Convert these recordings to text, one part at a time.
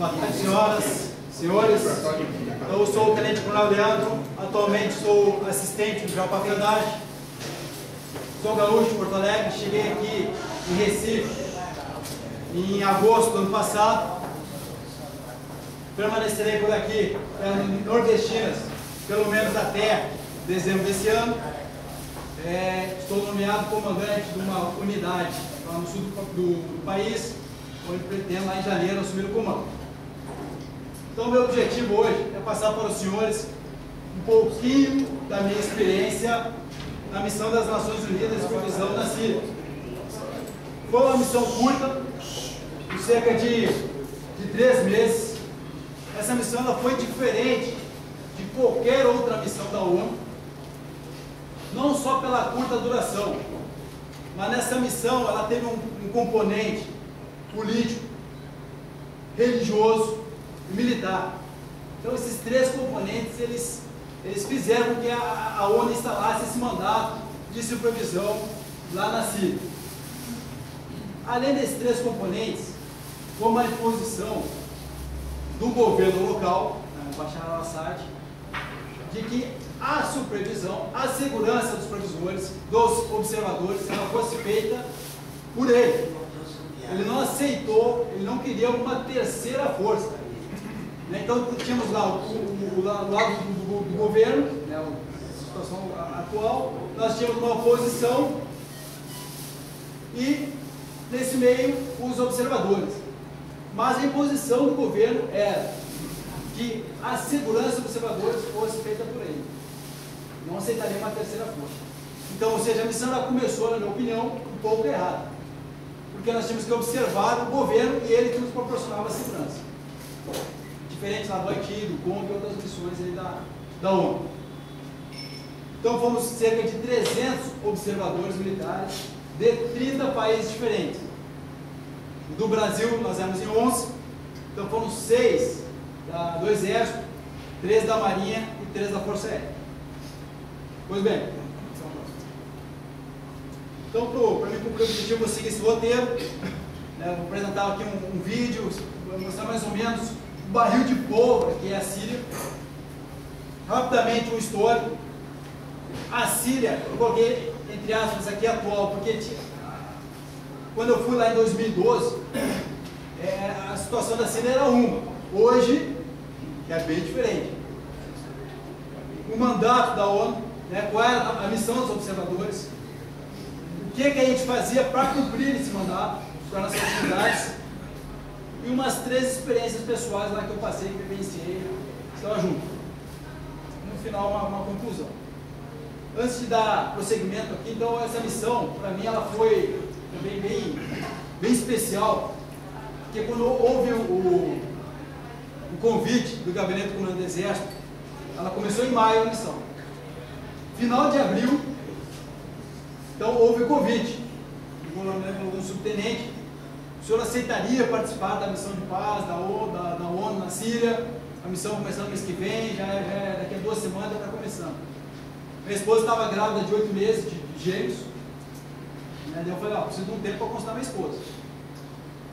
Boa tarde, senhoras, senhores. Eu sou o Tenente Coronel Leandro, atualmente sou assistente do Japa Fedade. Sou gaúcho de Porto Alegre, cheguei aqui em Recife em agosto do ano passado. Permanecerei por aqui, nordestinas, pelo menos até dezembro desse ano. Estou nomeado comandante de uma unidade lá no sul do país, onde pretendo lá em janeiro assumir o comando. Então, meu objetivo hoje é passar para os senhores um pouquinho da minha experiência na missão das Nações Unidas de supervisão na Síria. Foi uma missão curta, de cerca de 3 meses. Essa missão ela foi diferente de qualquer outra missão da ONU, não só pela curta duração, mas nessa missão ela teve um componente político, religioso e militar. Então esses 3 componentes eles fizeram com que a ONU instalasse esse mandato de supervisão lá na Síria. Além desses 3 componentes, foi uma imposição do governo local, Bashar al-Assad, de que a supervisão, a segurança dos supervisores, dos observadores, ela fosse feita por ele. Ele não aceitou, ele não queria uma terceira força. Então tínhamos lá o lado do governo, a situação atual, nós tínhamos uma oposição e nesse meio os observadores. Mas a imposição do governo era que a segurança dos observadores fosse feita por ele. Não aceitaria uma terceira força. Então, ou seja, a missão ela começou, na minha opinião, um pouco errada. Porque nós tínhamos que observar o governo e ele que nos proporcionava a segurança. Diferente lá do Haiti, do Congo e outras missões aí da ONU. Então fomos cerca de 300 observadores militares de 30 países diferentes. Do Brasil nós éramos em 11, então foram 6 do Exército, 3 da Marinha e 3 da Força Aérea. Pois bem, então para mim cumprir o objetivo eu vou seguir esse roteiro, vou apresentar aqui um vídeo, vou mostrar mais ou menos o barril de pólvora que é a Síria. Rapidamente um histórico. A Síria, eu coloquei entre aspas aqui atual, porque quando eu fui lá em 2012, a situação da Síria era uma. Hoje, é bem diferente. O mandato da ONU, qual era a missão dos observadores, o que a gente fazia para cumprir esse mandato, para nossas atividades, e umas 3 experiências pessoais lá que eu passei, que vivenciei, estava junto. No final, uma conclusão. Antes de dar prosseguimento aqui, então essa missão, para mim, ela foi também bem especial, porque quando houve o convite do Gabinete do Comando do Exército, ela começou em maio a missão. Final de abril, então houve o convite do subtenente: o senhor aceitaria participar da missão de paz da ONU na Síria? A missão começando no mês que vem, daqui a 2 semanas já está começando. Minha esposa estava grávida de 8 meses de gêmeos. Daí eu falei, preciso de um tempo para consultar minha esposa.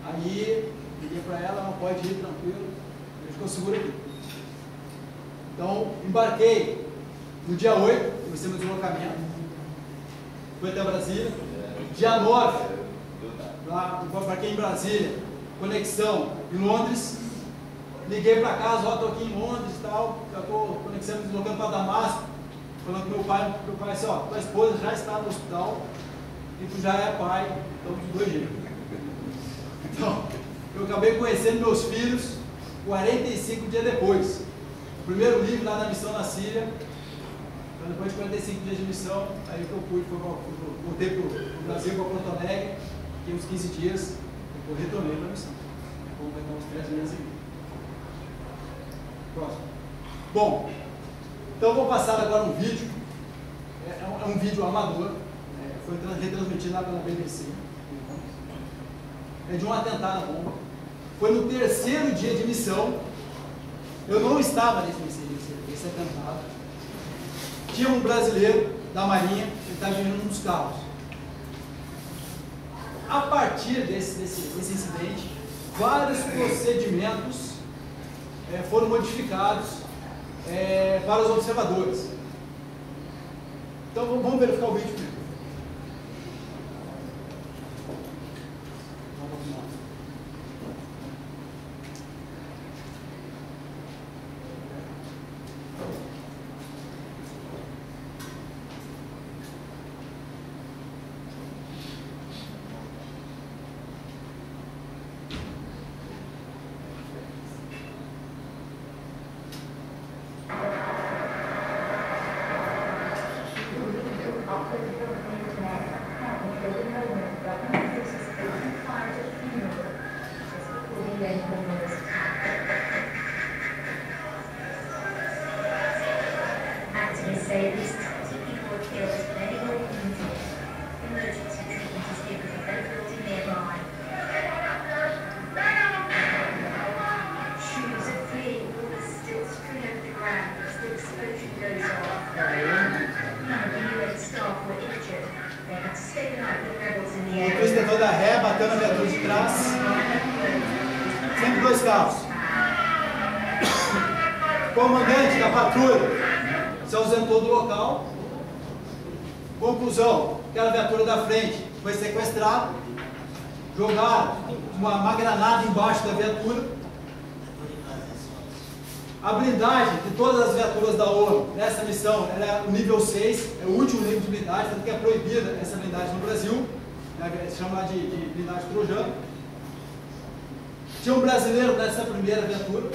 Aí, liguei para ela, não pode ir, tranquilo, a gente ficou seguro aqui. Então, embarquei no dia 8, comecei meu deslocamento, fui até Brasília. Dia 9, embarquei em Brasília, conexão em Londres. Liguei para casa, estou aqui em Londres e tal, já estou conexando, deslocando para Damasco, falando com meu pai assim, tua esposa já está no hospital e tu já é pai, então de 2 jeitos. Então, eu acabei conhecendo meus filhos 45 dias depois. O primeiro livro lá da missão na Síria, então depois de 45 dias de missão, aí que eu voltei para o Brasil, para Porto Alegre, fiquei uns 15 dias, depois retornei para a missão. Vamos pegar uns 3 meses aqui. Próximo. Bom, então eu vou passar agora um vídeo, é um vídeo amador, foi retransmitido lá pela BBC, de um atentado à bomba. Foi no 3º dia de missão, eu não estava nesse atentado. Tinha um brasileiro da Marinha, ele estava dirigindo um dos carros. A partir desse incidente, vários procedimentos foram modificados para os observadores. Então vamos verificar o vídeo primeiro. Activists say at least 20 people were killed and many were wounded. Emergency treatment is given for those building nearby. Shoes are fleeing, water still strewn over the ground as the explosion goes on. None of the UN staff were injured. They had to stay the night with rebels in the O area. motorista tentou dar ré, bateu na viatura de trás. Sempre dois carros. Comandante da patrulha se ausentou do local. Conclusão: aquela viatura da frente foi sequestrada. Jogaram uma granada embaixo da viatura. A blindagem de todas as viaturas da ONU nessa missão era o nível 6, é o último nível de blindagem, tanto que é proibida essa blindagem no Brasil, se chama de blindagem trojana. Tinha um brasileiro nessa primeira viatura,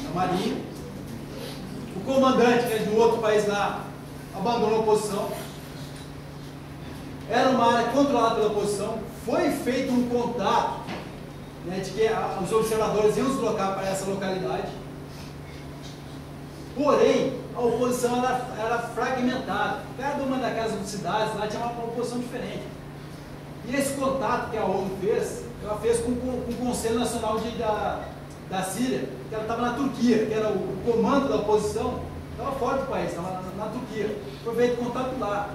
da Marinha. O comandante, que é de outro país lá, abandonou a posição. Era uma área controlada pela oposição. Foi feito um contato, né, de que os observadores iam se deslocar para essa localidade. Porém, a oposição era fragmentada. Cada uma daquelas cidades lá tinha uma oposição diferente. E esse contato que a ONU fez, ela fez com o Conselho Nacional da Síria, que ela estava na Turquia, que era o comando da oposição, estava fora do país, estava na Turquia. Foi feito contato lá.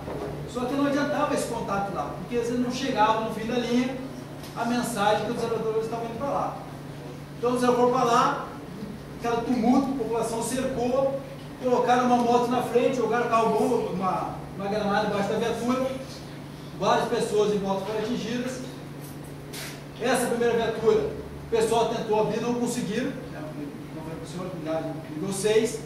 Só que não adiantava esse contato lá, porque às vezes não chegava no fim da linha a mensagem que os observadores estavam indo para lá. Então os observadores foram para lá, aquela tumulto, a população cercou, colocaram uma moto na frente, jogaram carro-bomba, uma granada embaixo da viatura, várias pessoas em moto foram atingidas. Essa primeira viatura, o pessoal tentou abrir, não conseguiram, não foi possível, nível 6,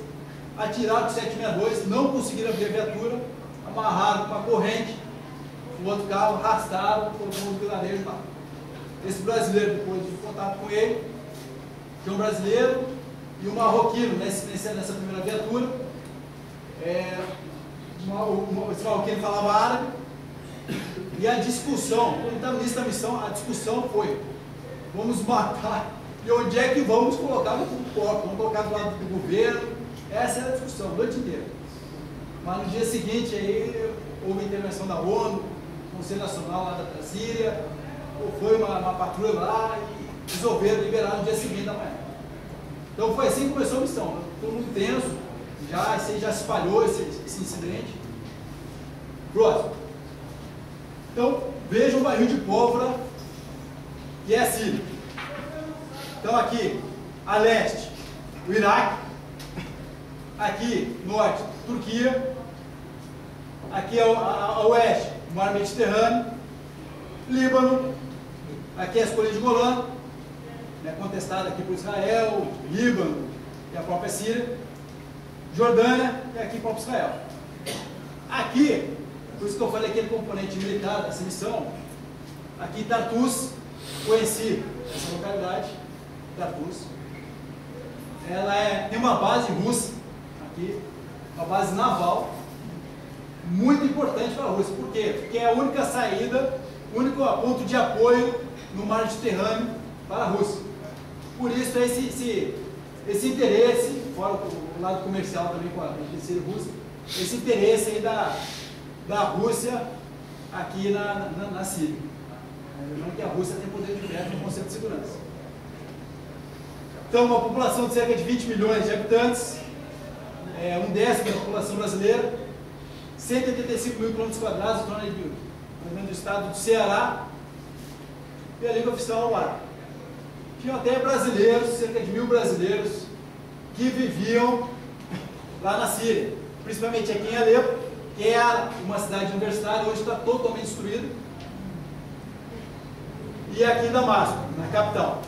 atiraram com 762, não conseguiram abrir a viatura, amarraram com uma corrente, o outro carro, arrastaram, colocou os vilarejos lá. Esse brasileiro, depois de contato com ele, tinha um brasileiro e um marroquino nessa primeira viatura. Esse marroquino falava árabe. E a discussão, quando estava no início da missão, a discussão foi: vamos matar, e onde é que vamos colocar o corpo? Vamos colocar do lado do governo? Essa era a discussão, a noite inteira. Mas no dia seguinte, aí, houve intervenção da ONU, Conselho Nacional lá da Síria, foi uma patrulha lá e resolveram liberar no dia seguinte da manhã. Então foi assim que começou a missão, né? Todo mundo tenso, já se espalhou esse incidente. Próximo. Então, veja um barril de pólvora que é a Síria. Então aqui, a leste, o Iraque. Aqui, norte, Turquia. Aqui a oeste, o Mar Mediterrâneo. Líbano. Aqui as colinas de Golã, né, contestada aqui por Israel, Líbano e a própria Síria. Jordânia e aqui próprio Israel. Aqui, por isso que eu falei aquele componente militar dessa missão, aqui Tartus, conheci essa localidade, Tartus. Ela tem uma base russa aqui, uma base naval, muito importante para a Rússia. Por quê? Porque é a única saída, o único ponto de apoio no mar Mediterrâneo para a Rússia. Por isso esse interesse, fora o lado comercial também com a Síria e Rússia, esse interesse aí da Rússia aqui na Síria. Lembrando que a Rússia tem poder de veto no Conselho de Segurança. Então, uma população de cerca de 20 milhões de habitantes, um décimo da população brasileira, 185 mil quilômetros quadrados, no estado do Ceará, e a língua oficial é o árabe. Tinha até brasileiros, cerca de 1.000 brasileiros que viviam lá na Síria, principalmente aqui em Alepo, que era uma cidade universitária, hoje está totalmente destruída, e aqui em Damasco, na capital.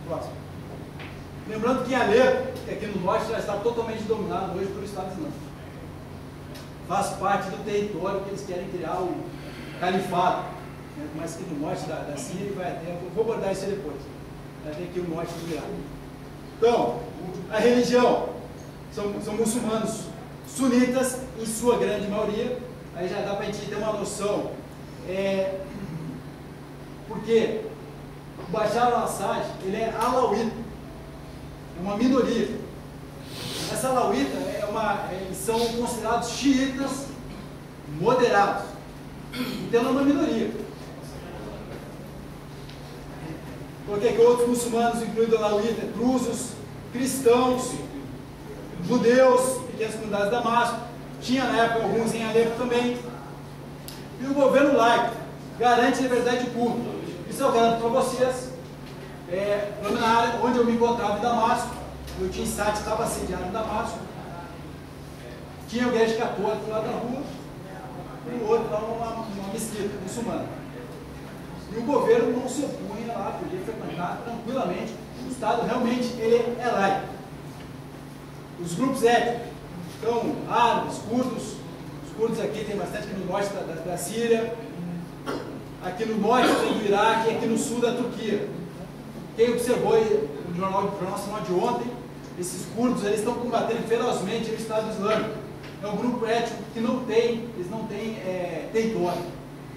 Próximo. Lembrando que em Alepo, que aqui no norte, já está totalmente dominado hoje pelo Estado Islâmico. Faz parte do território que eles querem criar o califado, né? Mas que no norte da Síria vai até, eu vou abordar isso depois, vai ter aqui o norte do Iraque. Então, a religião são muçulmanos sunitas, em sua grande maioria. Aí já dá para a gente ter uma noção, porque o Bashar al-Assad, ele é alauíta, é uma minoria. Essa alauíta eles são considerados xiitas moderados, então é uma minoria. Porque que outros muçulmanos, incluindo alauíta, drusos, cristãos, judeus, pequenas comunidades de Damasco, tinha na época alguns em Alepo também, e o governo laico garante a liberdade de culto. Isso eu garanto para vocês, na área onde eu me encontrava em Damasco, o Tinsat estava assediado em Damasco, tinha a igreja católica lá da rua, e o outro lá uma mesquita muçulmana. E o governo não se opunha lá, podia frequentar tranquilamente. O Estado realmente ele é laico. Os grupos étnicos, então, árabes, curdos, os curdos aqui tem bastante aqui no norte da Síria, aqui no norte tem do Iraque e aqui no sul da Turquia. Quem observou no Jornal Nacional de ontem, esses curdos eles estão combatendo ferozmente o Estado Islâmico. É um grupo étnico que eles não têm território.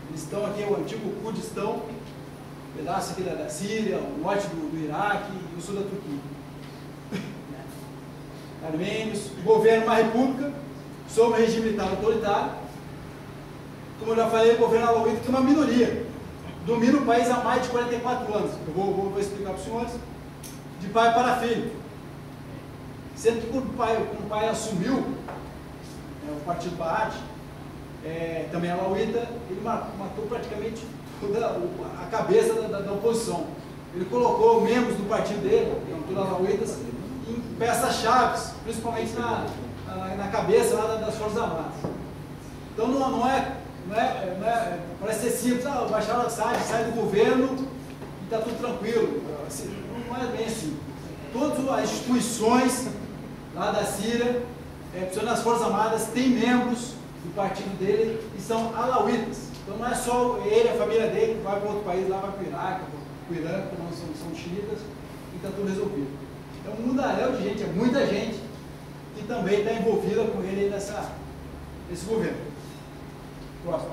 Eles estão aqui, o antigo Kurdistão, um pedaço aqui da Síria, o norte do Iraque e o sul da Turquia. Armênios, governa uma república, sob um regime militar autoritário. Como eu já falei, o governo alauíta que é uma minoria. Domina o país há mais de 44 anos. Eu vou explicar para os senhores. De pai para filho. Sendo que quando o pai assumiu o partido Baath, também alauíta, ele matou praticamente toda a cabeça da oposição. Ele colocou membros do partido dele, que eram todos alauítas, em peças-chave, principalmente na cabeça lá das Forças Armadas. Então parece ser simples, o Bashar al-Assad sai do governo e está tudo tranquilo. Assim, não é bem assim. Todas as instituições lá da Síria, principalmente nas Forças Armadas, têm membros do partido dele e são alauítas. Então não é só ele, a família dele, que vai para outro país, lá vai para o Iraque, para o Irã, que não são xiitas, e está tudo resolvido. Então, um mundaréu de gente, é muita gente que também está envolvida com ele nesse governo. Próximo.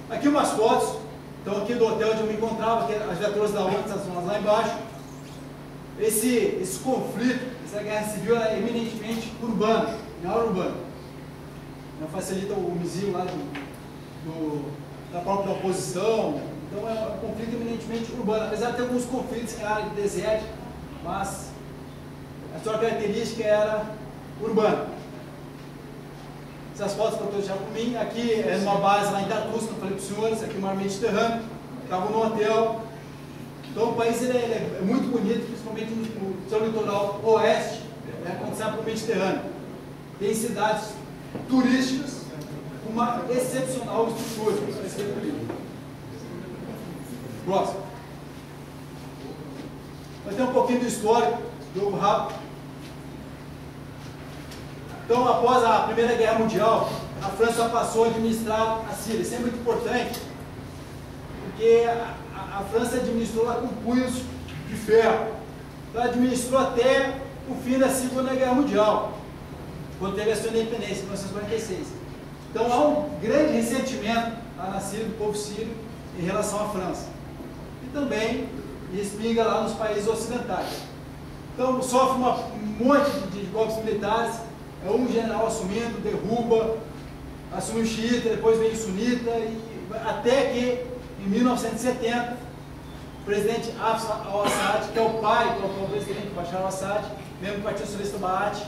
Aqui umas fotos, então aqui do hotel onde eu me encontrava, aqui as viaturas da ONU estacionadas lá embaixo. Esse conflito, essa guerra civil, ela é eminentemente urbana, na área urbana. Não facilita o homicídio lá da própria oposição. Então é um conflito eminentemente urbano, apesar de ter alguns conflitos em área de deserto, mas a sua característica era urbana. Essas fotos que eu estou deixando por mim, aqui é numa base lá em Tartus, que eu falei para os senhores, aqui no mar Mediterrâneo, estava no hotel. Então o país ele é muito bonito, principalmente no seu litoral oeste, quando sai para o Mediterrâneo. Tem cidades turísticas com uma excepcional estrutura. Próximo. Vai ter um pouquinho do histórico, jogo rápido. Então, após a Primeira Guerra Mundial, a França passou a administrar a Síria. Isso é muito importante, porque a França administrou lá com punhos de ferro. Então, ela administrou até o fim da Segunda Guerra Mundial, quando teve a sua independência, em 1946. Então, há um grande ressentimento lá na Síria, do povo sírio, em relação à França. E também respinga lá nos países ocidentais. Então, sofre um monte de golpes militares, um general assumindo, derruba, assume o xiita, depois vem o sunita, até que, em 1970, o presidente Hafez al-Assad, que é o pai do presidente Bashar al-Assad, mesmo do Partido Socialista Baath,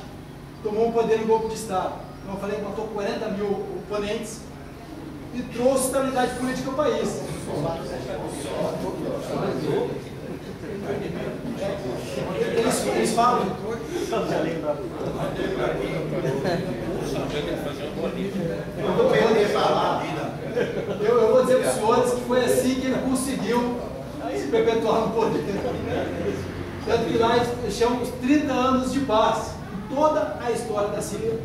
tomou o poder em golpe de Estado. Como eu falei, matou 40 mil oponentes e trouxe estabilidade política ao país. Eles falam. Eu vou dizer para os senhores que foi assim que ele conseguiu se perpetuar no poder. Tanto que lá eles chamam os 30 anos de paz, em toda a história da Síria.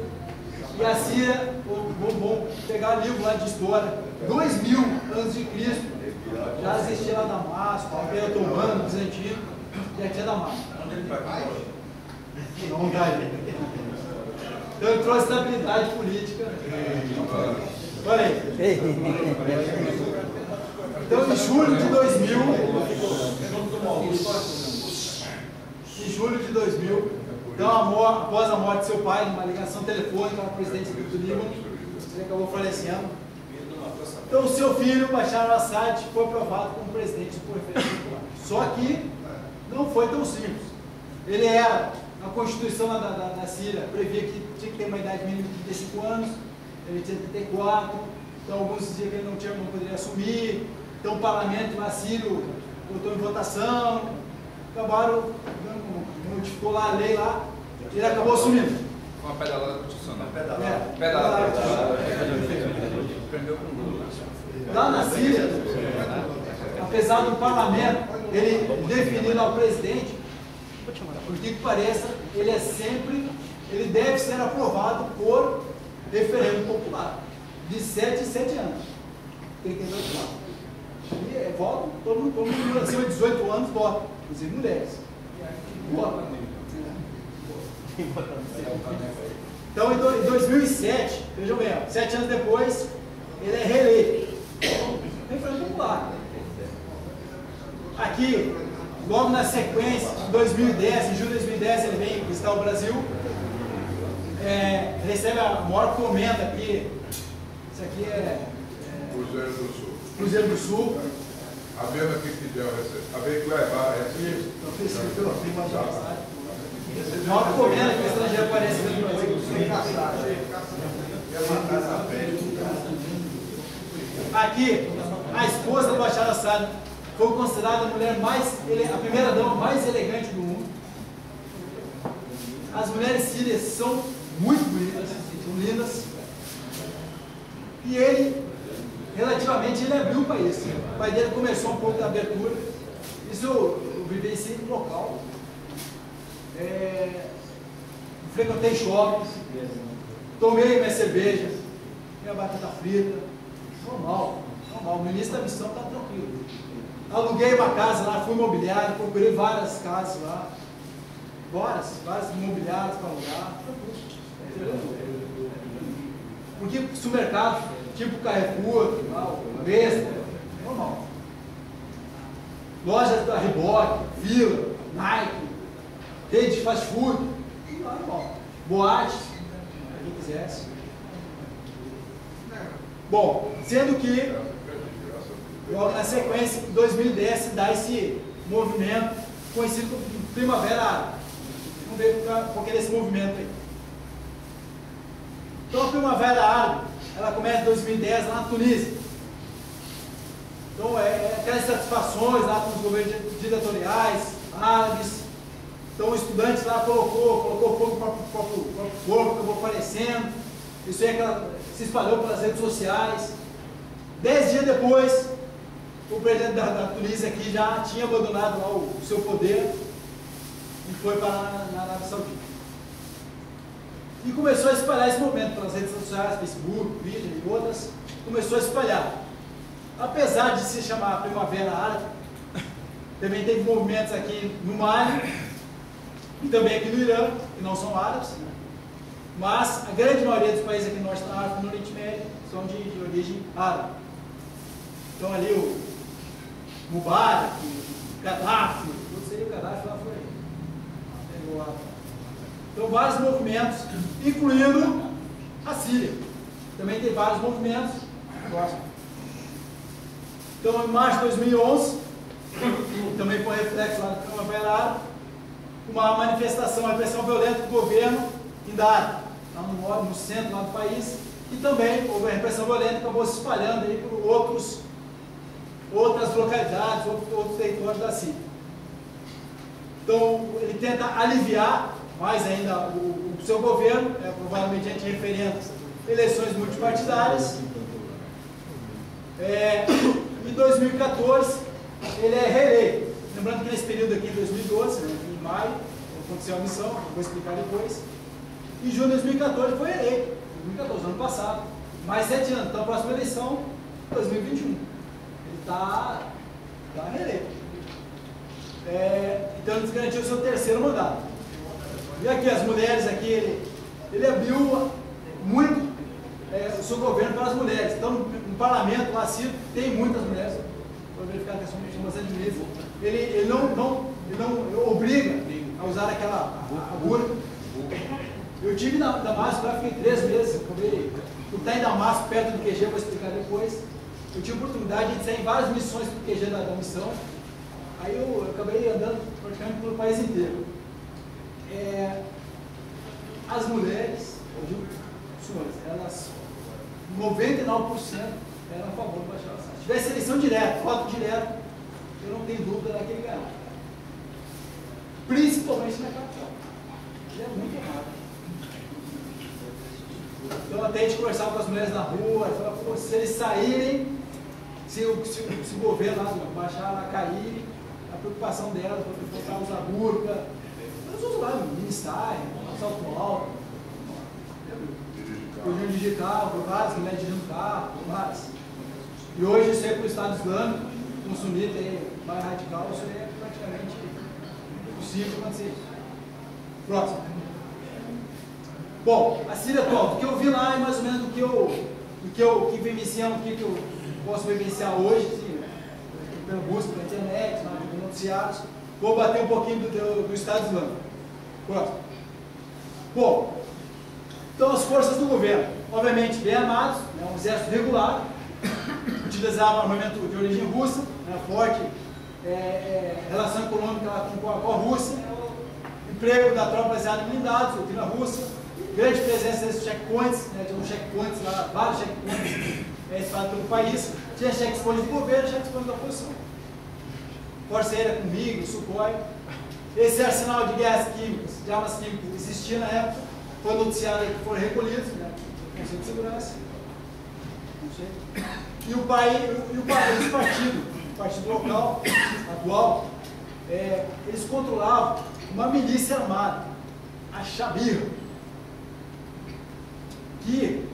E a Síria, vamos pegar livro lá de história, 2000 antes de Cristo, já existia lá Damasco, o Império Otomano, Bizantino, já tinha Damasco. Não dá aí. Então ele trouxe estabilidade política. Olha aí. Então em julho de 2000, então após a morte de seu pai, numa ligação telefônica ao presidente do Líbano, ele acabou falecendo. Então o seu filho, Bashar al-Assad, foi aprovado como presidente por referência popular. Só que não foi tão simples. Ele era, a Constituição da Síria previa que tinha que ter uma idade mínima de 35 anos, ele tinha 34, então alguns diziam que ele não poderia assumir, então o parlamento lá sírio botou em votação, acabaram, modificou lá a lei lá, e ele acabou assumindo. Uma pedalada constitucional. Pedalada. Lá na Síria, apesar do parlamento, ele definido ao presidente, por que pareça, ele deve ser aprovado por referendo popular, de 7 em 7 anos. Tem que ter 18 anos. E votam, todo mundo acima de 18 anos vota, inclusive mulheres. Vota. Então, em 2007, vejam bem, 7 anos depois, ele é reeleito. Referendo popular. Aqui, logo na sequência, em 2010, em julho de 2010, ele vem visitar o Brasil. Recebe a maior comenda aqui. Isso aqui é Cruzeiro do Sul. Cruzeiro do Sul. A mesma que Fidel recebe. A mesma que levar Isso. A maior comenda que o estrangeiro aparece aqui no Brasil. Aqui, a esposa do Bashar al-Assad foi considerada a primeira dama mais elegante do mundo. As mulheres sírias são muito bonitas, são lindas. E ele, relativamente, ele abriu o país. O pai dele começou um pouco da abertura. Isso eu vivenciei no local. Frequentei shoppings, tomei minha cerveja, minha batata frita. Normal. No início da missão está tranquilo. Aluguei uma casa lá, fui imobiliário, procurei várias casas lá. Várias imobiliárias para alugar. Porque supermercado, tipo Carrefour, o Besta, normal. Lojas da Reebok, Fila, Nike, rede de fast food, normal. Boate, quem quisesse. Bom, sendo que logo na sequência, em 2010, se dá esse movimento conhecido como Primavera Árabe. Vamos ver qual que é esse movimento aí. Então a Primavera Árabe, ela começa em 2010 lá na Tunísia. Então aquelas satisfações lá com os governos ditatoriais, árabes. Então o estudante lá colocou fogo para o próprio corpo, acabou aparecendo. Isso aí se espalhou pelas redes sociais. 10 dias depois, o presidente da Tunísia aqui já tinha abandonado lá o seu poder e foi para a Arábia Saudita. E começou a espalhar esse movimento pelas redes sociais, Facebook, Twitter e outras, começou a espalhar. Apesar de se chamar Primavera Árabe, também teve movimentos aqui no Mali e também aqui no Irã, que não são árabes, mas a grande maioria dos países aqui no norte da África e no Oriente Médio são de origem árabe. Então ali o Mubarak, o Gaddafi, tudo seria o Gaddafi lá foi. Então vários movimentos, incluindo a Síria. Também tem vários movimentos. Então em março de 2011, também foi reflexo lá da Primavera Árabe, uma manifestação, uma repressão violenta do governo em Dar, lá no centro lá do país, e também houve a repressão violenta que acabou se espalhando aí por outras localidades, outros territórios da Síria. Então, ele tenta aliviar mais ainda o seu governo, provavelmente a gente referendo eleições multipartidárias. Em 2014, ele é reeleito. Lembrando que nesse período aqui, em 2012, em maio, aconteceu a missão, vou explicar depois. Em junho de 2014 foi eleito, 2014, ano passado, mais 7 anos. Então a próxima eleição, 2021. Ele está reeleito. Então ele garantiu o seu terceiro mandato. E aqui as mulheres, aqui, ele abriu muito o seu governo para as mulheres. Então no parlamento, lá tem muitas mulheres. Vou verificar que são bastante mulheres. Ele não obriga a usar aquela burca. Eu tive na Damasco, lá fiquei 3 meses, por estar em Damasco, perto do QG, vou explicar depois. Eu tive a oportunidade de sair em várias missões para o QG da missão. Aí eu acabei andando praticamente pelo país inteiro. As mulheres, eu digo, senhores, elas, 99% eram a favor do Bashar al-Assad. Se tivesse eleição direta, voto direto, eu não tenho dúvida daquele ganhar. Principalmente na capital. Ele é muito errado. Então até a gente conversava com as mulheres na rua, falava, pô, se eles saírem, se o governo lá do Bashar lá cair, a preocupação delas foi voltar a usar burca, eles usam lá, mini-saia, salto alto, colhão digital, várias mulheres dirigindo carro, várias. E hoje isso aí para o Estado Islâmico, um sunita mais radical, isso aí é praticamente impossível acontecer isso. Próximo. Bom, a Síria atual, o que eu vi lá é mais ou menos do que vivenciamos, o que eu posso vivenciar hoje, assim, pela busca pela internet, nos noticiários. Vou bater um pouquinho do Estado Islâmico. Próximo. Bom, então as forças do governo, obviamente bem armados, né, um exército regular, utilizava armamento de origem russa, né, forte relação econômica com a Rússia, emprego da tropa baseada em blindados, doutrina russa, grande presença desses checkpoints, né, tinha checkpoints lá, vários checkpoints espalhados pelo país, tinha checkpoints do governo e checkpoints da oposição. Força Aérea com MiG, Sukhoi. Esse arsenal de guerras químicas, de armas químicas, existia na época, foi noticiado que foram recolhidos, né, no Conselho de Segurança. Não sei. E o partido local, atual, eles controlavam uma milícia armada, a Shabir, que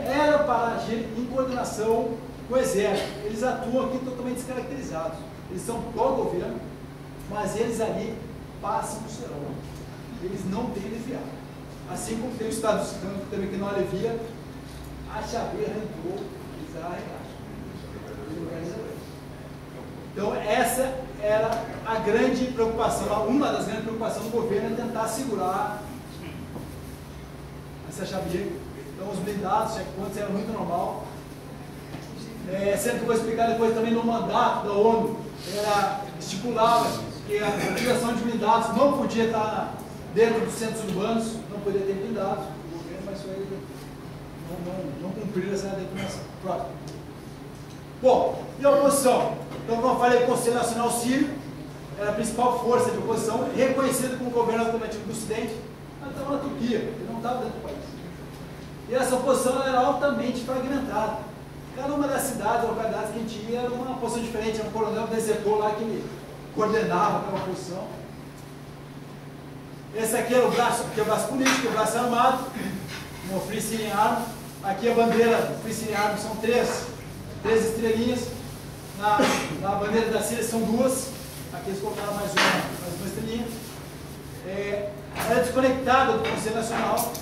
era para agir em coordenação com o exército. Eles atuam aqui totalmente descaracterizados. Eles são pró-governo, mas eles ali passam o serão. Eles não têm aliviado. Assim como tem o Estado Islâmico também que não alivia, a Shabir entrou e eles arregaçam. Então essa era a grande preocupação, uma das grandes preocupações do governo, é tentar segurar essa Shabir. Então os blindados, checkpoints, era muito normal. Sendo que eu vou explicar depois também no mandato da ONU, estipulava que a utilização de blindados não podia estar dentro dos centros urbanos, não podia ter blindados, o governo, mas isso aí não cumpriram essa determinação. Próximo. Bom, e a oposição? Então, como eu falei, o Conselho Nacional Sírio era a principal força de oposição, reconhecida como governo alternativo do Ocidente, mas estava na Turquia, ele não estava dentro do país. E essa oposição era altamente fragmentada. Cada uma das cidades, localidades que a gente ia, era uma oposição diferente, era um coronel desertor lá que coordenava aquela oposição. Esse aqui era o braço político, o braço armado, o Free Syrian Army. Aqui a bandeira do Free Syrian Army são três estrelinhas. Na bandeira da Síria são 2. Aqui eles colocaram mais uma estrelinha. Era desconectada do Conselho Nacional.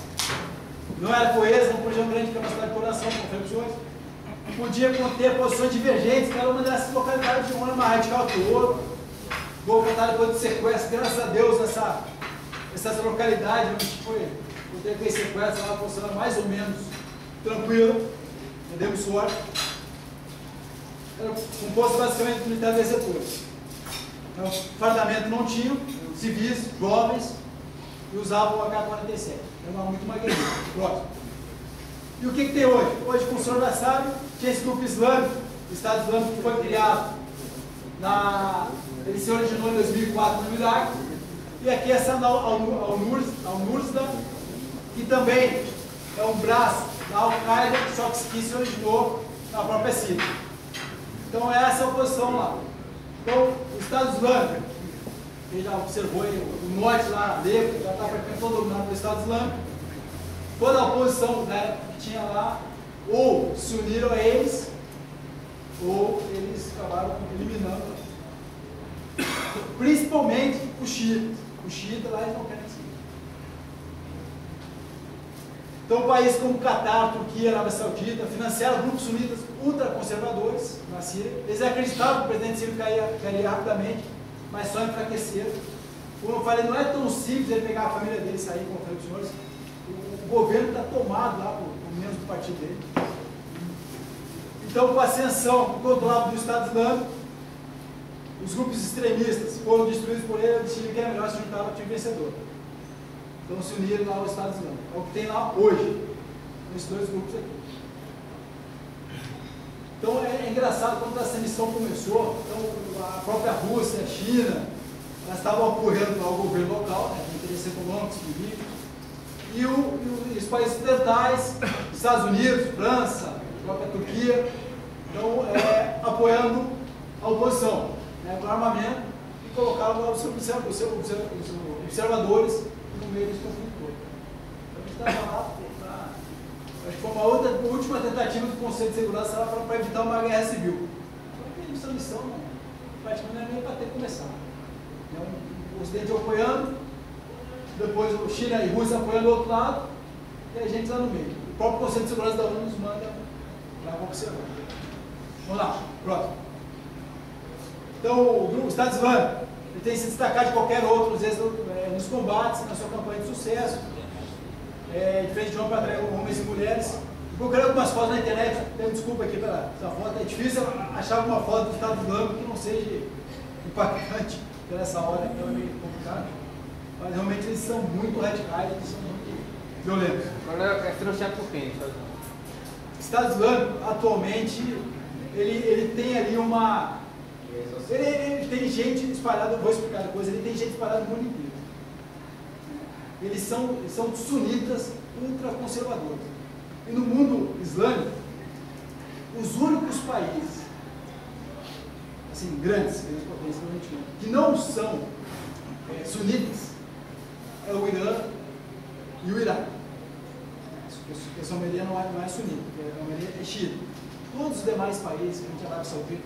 Não era coesa, não podia ter uma grande capacidade de coordenação com confecções. Podia conter posições divergentes, cada uma dessas localidades de uma mais radical que o outro. Vou contar depois do sequestro, graças a Deus, essas localidades onde foi aquele sequestro lá, funcionando mais ou menos tranquilo, demos sorte. Era composto basicamente de militares desertores. Então, fardamento não tinham, civis, jovens, e usavam o AK-47. Era muito magnífico. Próximo. E o que tem hoje? Hoje, com o senhor já sabe, tinha esse grupo islâmico, o Estado Islâmico que foi criado ele se originou em 2004 no Iraque, e aqui essa Al-Nusra, que também é um braço da Al-Qaeda, só que se originou na própria Síria. Então essa é a oposição lá. Então o Estado Islâmico, quem já observou aí, o norte lá, Alepo, já está praticamente todo dominado pelo Estado Islâmico. Toda a oposição, né, que tinha lá, ou se uniram a eles, ou eles acabaram eliminando, principalmente os xiitas. Os xiitas lá eles não querem seguir. Então, países como Catar, Turquia, Arábia Saudita financiaram grupos sunitas ultraconservadores na Síria. Eles acreditavam que o presidente sírio cairia rapidamente, mas só enfraqueceram. Como eu falei, não é tão simples ele pegar a família dele e sair, como eu falei para os senhores. O governo está tomado lá por membros do partido dele. Então, com a ascensão controlada do Estado Islâmico, os grupos extremistas foram destruídos por ele, decidiram que era melhor se juntar ao time vencedor. Então, se uniram lá ao Estado Islâmico. É o que tem lá hoje, nesses dois grupos aqui. Então, é engraçado, quando essa missão começou, então, a própria Rússia, a China, elas estavam apoiando lá o governo local, né, com interesses econômicos, políticos, e os países ocidentais, Estados Unidos, França, a própria Turquia, então, apoiando a oposição, né, com armamento, e colocaram lá os observadores no meio desse conflito todo. Então, a gente estava lá, acho que foi uma última tentativa do Conselho de Segurança para evitar uma guerra civil. Essa missão, praticamente, não é nem para ter começado. Então, o Ocidente apoiando, depois o China e a Rússia apoiando do outro lado, e a gente lá no meio. O próprio Conselho de Segurança da ONU nos manda para observar. Vamos lá, próximo. Então, o Estado Islâmico ele tem que se destacar de qualquer outro, às vezes, nos combates, na sua campanha de sucesso, diferente de homem para atrair homens e mulheres. Procurei algumas fotos na internet, desculpa aqui pela essa foto, é difícil achar alguma foto do Estado Islâmico que não seja impactante por essa hora, então é meio complicado. Mas realmente eles são muito radicais, eles são muito violentos. Agora é financiado por quem? O Estado Islâmico, atualmente, ele tem ali uma... Ele tem gente espalhada, eu vou explicar depois, ele tem gente espalhada no mundo inteiro. Eles são sunitas ultraconservadores. E no mundo islâmico, os únicos países, assim, grandes que não são sunitas, é o Irã e o Iraque. Essa maioria não é sunita, a maioria é xiita. Todos os demais países, que a gente Arábia Saudita,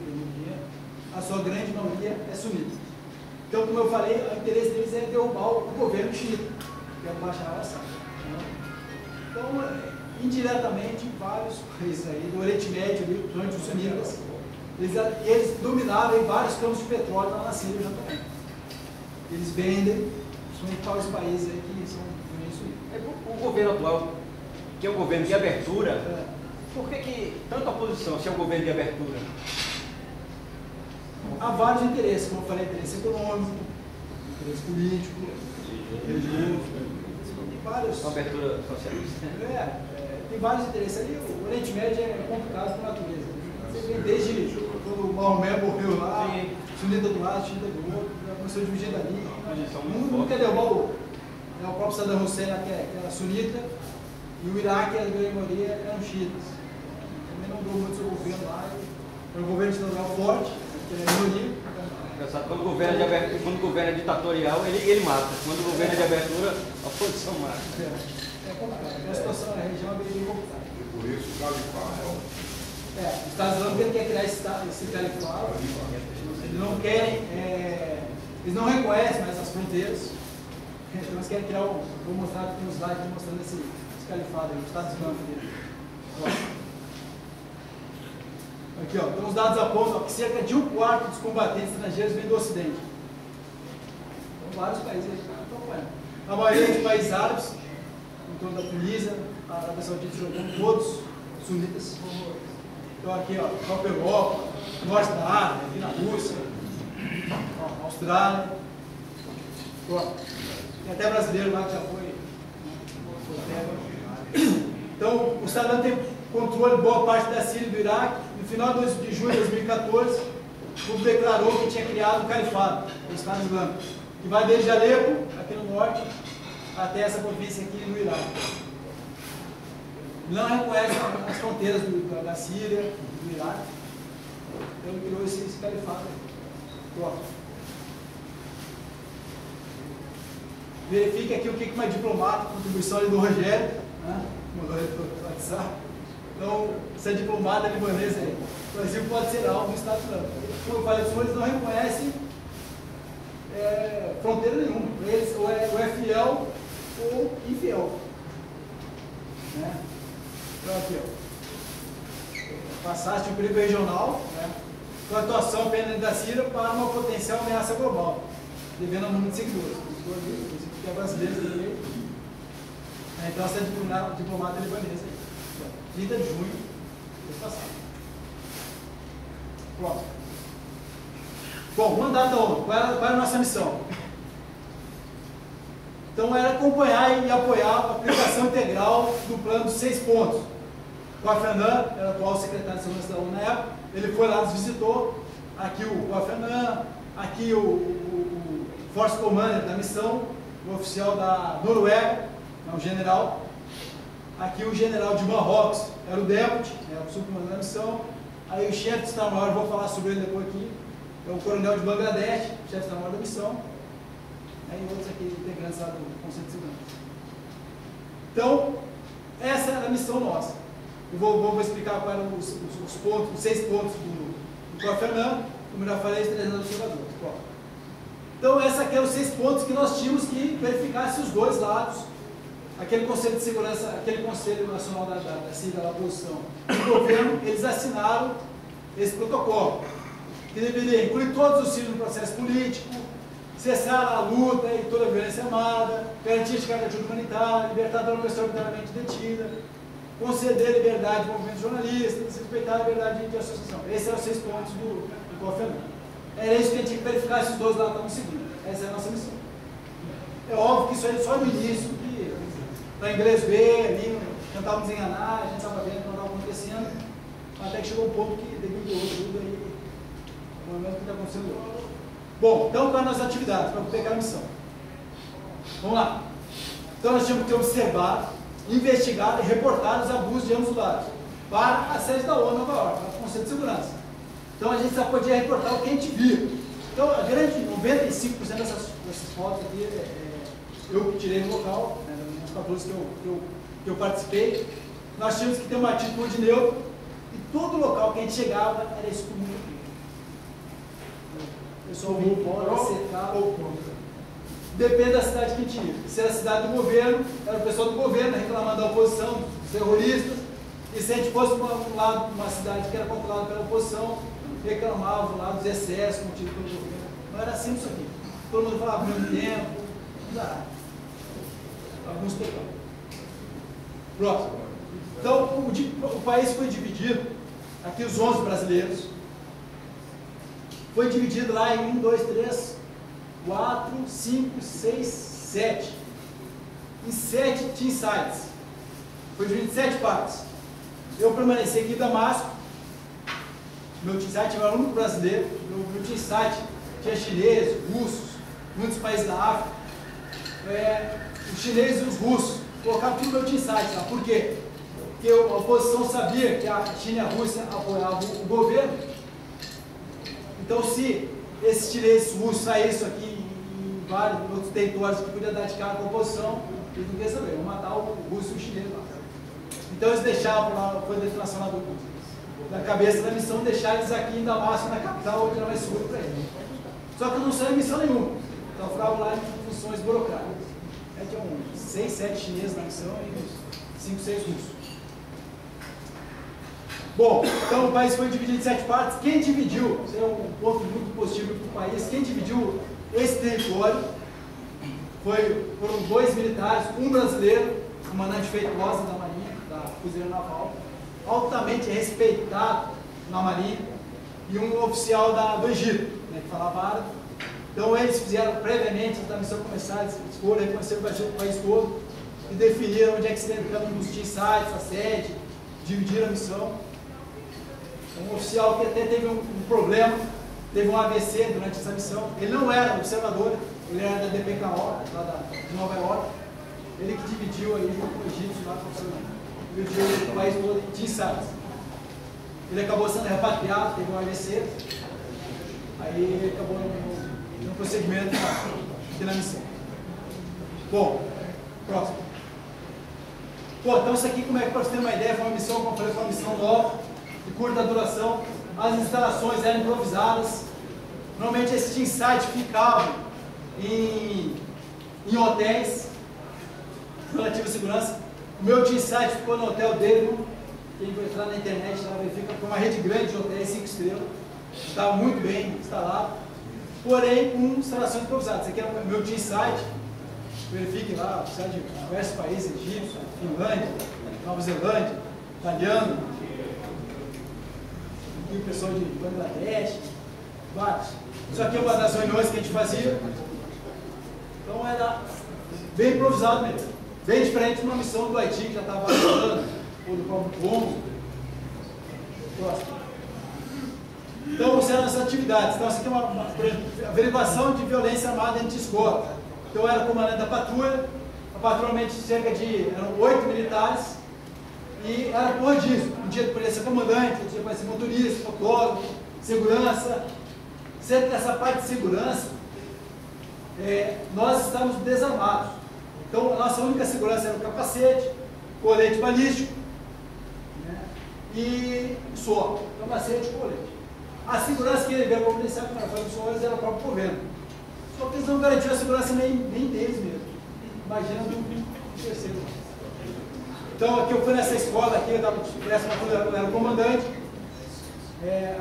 a sua grande maioria é sunita. Então, como eu falei, o interesse deles é derrubar o governo xiita, que é o Bashar al-Assad. Então, indiretamente, vários países aí, do Oriente Médio, durante os sunitas, eles dominaram em vários campos de petróleo lá na Síria já também. Eles vendem, principalmente para os países aí que são sunitas. O governo atual, que é um governo de abertura, por que tanta oposição se é um governo de abertura? Há vários interesses, como eu falei, interesse econômico, interesse político, religioso, tem vários. Uma abertura socialista? Tem vários interesses ali. O Oriente Médio é complicado por natureza. Você vê desde quando o Maomé morreu lá, sunita do lado, xiita do outro, já começou a dividir dali. Não quer derrubar o próprio Saddam Hussein, que era sunita, e o Iraque, a grande maioria, eram xiitas. Também não durou muito o seu governo lá. Era um governo estadual forte, que era minoria. Quando o governo é ditatorial, ele mata. Quando o governo é de abertura, a oposição mata. É complicado. A situação na região é bem complicada. E por isso o califado. O Estado Islâmico quer criar esse califado. Eles não querem, eles não reconhecem mais as fronteiras. Então eles querem criar vou mostrar aqui nos slides mostrando esse califado aí, o Estado Islâmico dele. Aqui, ó, então os dados apontam que cerca de 1/4 dos combatentes estrangeiros vêm do Ocidente. Então, vários países aí estão acompanhando. A maioria dos países árabes, em torno da Tunísia, a Arábia Saudita jogando, todos sunitas. Então, aqui, ó, a própria Europa, norte da África, aqui na Rússia, ó, Austrália. Ó, tem até brasileiro lá que já foi. Então, o Saddam tem controle de boa parte da Síria e do Iraque. No final de junho de 2014, Trubus declarou que tinha criado o califado, o Estado Islâmico, que vai desde Alepo, aqui no norte, até essa província aqui no Iraque. Não reconhece as fronteiras da Síria, do Iraque. Então ele criou esse califado. Verifique aqui o que uma diplomata, contribuição ali do Rogério, né? Mandou ele para o WhatsApp. Então, essa diplomata libanesa aí, o Brasil pode ser alvo do Estado Islâmico. Como eu falei, eles não reconhecem fronteira nenhuma. Eles ou é fiel ou infiel. Né? Então, aqui, ó. Passaste o perigo regional, né? Com a atuação pendente da Síria para uma potencial ameaça global, devendo ao número de seguidores. Que é brasileiro também. Então, essa diplomata libanesa aí. 30 de junho do ano passado. Próximo. Bom, mandato da ONU. Qual era a nossa missão? Então, era acompanhar e apoiar a aplicação integral do plano dos 6 pontos. O Kofi Annan, era o atual secretário de segurança da ONU na época, ele foi lá, nos visitou. Aqui o Kofi Annan, aqui o Force Commander da missão, o oficial da Noruega, é um general. Aqui o general de Marrocos era o deputy, o subcomandante da missão. Aí o chefe de Estado-Maior, vou falar sobre ele depois aqui, é o coronel de Bangladesh, chefe de Estado-Maior da missão. Aí outros aqui integrantes lá do Conselho de Segurança. Então, essa era a missão nossa. Eu vou explicar quais eram os pontos, os 6 pontos do Kofi Annan, como já falei, 300 observadores. Então, essa aqui eram os 6 pontos que nós tínhamos que verificar se os dois lados, aquele Conselho de Segurança, aquele Conselho Nacional da Síria, da oposição, e o governo, eles assinaram esse protocolo, que deveria incluir todos os sírios no processo político, cessar a luta e toda a violência armada, garantir a chegada de ajuda humanitária, libertar toda pessoa arbitrariamente detida, conceder liberdade de movimento jornalistas, respeitar a liberdade de associação. Esses eram os 6 pontos do Kofi Annan. Era isso que a gente tinha que verificar se os dois lados estavam seguindo. Essa é a nossa missão. É óbvio que isso aí é só no início, que para inglês ver, ali, tentávamos enganar, a gente estava vendo o que estava acontecendo, até que chegou um ponto que debilitou tudo aí, no momento que está acontecendo hoje. Bom, então para as nossas atividades, para pegar a missão. Vamos lá. Então nós tínhamos que observar, investigar e reportar os abusos de ambos os lados para a sede da ONU em Nova York, para o Conselho de Segurança. Então a gente só podia reportar o que a gente via. Então a grande 95% dessas fotos aqui eu tirei no local, nos capítulos que eu participei. Nós tínhamos que ter uma atitude neutra e todo local que a gente chegava era excluído. O pessoal vinha embora, secava ou contra. Depende da cidade que a gente ia. Se era a cidade do governo, era o pessoal do governo reclamando da oposição, dos terroristas. E se a gente fosse para um lado, uma cidade que era controlada pela oposição, reclamavam lá dos excessos cometidos pelo governo. Não era assim isso aqui. Todo mundo falava ao mesmo tempo, não dá. Alguns pecados. Próximo. Então, o país foi dividido, aqui os 11 brasileiros, foi dividido lá em 1, 2, 3, 4, 5, 6, 7. Em 7 team sites. Foi dividido em 7 partes. Eu permaneci aqui em Damasco. Meu team site era o único brasileiro. Meu team site tinha chineses, russos, muitos países da África. Os chineses e os russos colocavam tudo no meu team site lá. Por quê? Porque a oposição sabia que a China e a Rússia apoiavam o governo. Então, se esses chineses russos saíssem aqui em vários outros territórios que podiam dar de cara com a oposição, eles não queriam saber, vão matar o russo e o chinês lá. Então, eles deixavam lá, foi a definição da cabeça da missão, deixar eles aqui em Damasco, na capital, onde era mais seguro para eles. Só que não saiu missão nenhuma. Então, ficavam lá em funções burocráticas. Aí tinha uns 6, 7 chineses na missão e uns 5, 6 russos. Bom, então o país foi dividido em 7 partes. Quem dividiu, isso é um ponto muito positivo para o país, quem dividiu esse território foram 2 militares, um brasileiro, comandante Feitosa da Marinha, da Fuzileira Naval, altamente respeitado na Marinha, e um oficial do Egito, que falava árabe. Então eles fizeram previamente, antes da missão começar, eles foram reconhecer o país todo e definiram onde é que seria cada um dos team sites, a sede, dividiram a missão. Um oficial que até teve um problema, teve um AVC durante essa missão. Ele não era observador, ele era da DPKO, lá de Nova York. Ele que dividiu aí com o egípcio lá, dividiu o país todo em insights. Ele acabou sendo repatriado, teve um AVC, aí ele acabou no prosseguimento aqui na missão. Bom, próximo. Pô, então isso aqui, como é que para você ter uma ideia, foi uma missão, como eu falei, foi uma missão nova, de curta duração. As instalações eram improvisadas. Normalmente esses team sites ficavam em hotéis, relativa segurança. O meu team site ficou no hotel dele. Quem vai entrar na internet lá verifica, foi uma rede grande de hotéis 5 estrelas. Estava muito bem instalado, porém com instalações improvisadas. Esse aqui é o meu team site. Verifique lá, site de diversos países, Egito, Finlândia, Nova Zelândia, italiano, e o pessoal de Bangladesh, vários. Isso aqui é uma das reuniões que a gente fazia. Então era bem improvisado mesmo. Bem diferente de uma missão do Haiti que já estava falando, ou do próprio Congo. Então, isso eram as atividades. Então, essa aqui é uma averiguação de violência armada dentro de escola. Então, eu era comandante da patrulha, patrulhamento eram 8 militares, e era por rodízio. Um dia poderia ser comandante, um dia poderia ser motorista, fotógrafo, segurança. Sempre nessa parte de segurança, nós estávamos desarmados. Então, a nossa única segurança era o capacete, colete balístico, né, e só, capacete e colete. A segurança que ele veio providenciar para os senhores era o próprio governo. Só que eles não garantiram a segurança nem deles mesmo. Imagina do terceiro. Então, aqui eu fui nessa escola, aqui eu era o comandante,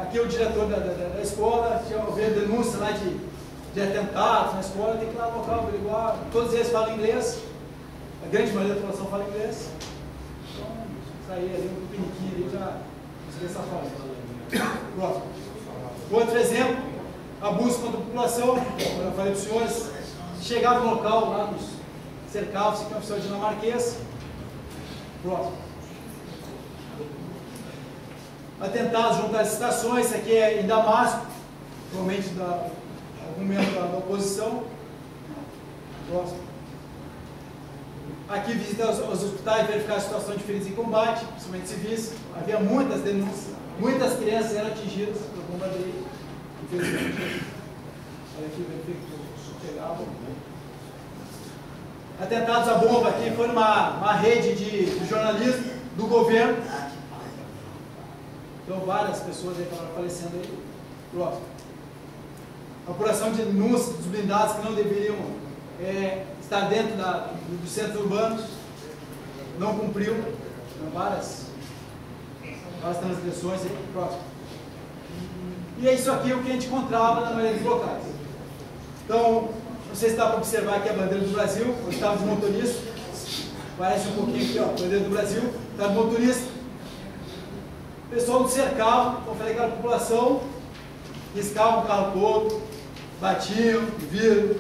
aqui é o diretor da escola, tinha havido denúncia lá de atentados na escola, tem que ir lá no local averiguar. Todos eles falam inglês, a grande maioria da população fala inglês. Então, sair ali um piniquinho ali já consegui essa fala. Próximo. Outro exemplo, abuso contra a população, como eu falei para os senhores, chegava no local lá, nos cercavam, se tinha oficial dinamarquês. Próximo. Atentados junto às estações, isso aqui é em Damasco, provavelmente algum membro da oposição. Próximo. Aqui visita os hospitais, verificar a situação de feridos em combate, principalmente civis. Havia muitas denúncias, muitas crianças eram atingidas por bombardeio. Infelizmente, olha aqui, verifica que pegava. Atentados à bomba, aqui foi uma rede de jornalismo do governo. Então, várias pessoas aí estavam falecendo aí. Próximo. Apuração de denúncias dos blindados que não deveriam estar dentro dos centros urbanos. Não cumpriu. Então, várias transgressões aí. Próximo. E é isso aqui o que a gente encontrava na maioria dos locais. Então, não sei se dá para observar aqui a bandeira do Brasil, o estado de motorista. Parece um pouquinho aqui, ó, a bandeira do Brasil, estado de motorista. O pessoal não cercava, como eu falei, aquela população, riscavam o carro todo, batiam, vidro,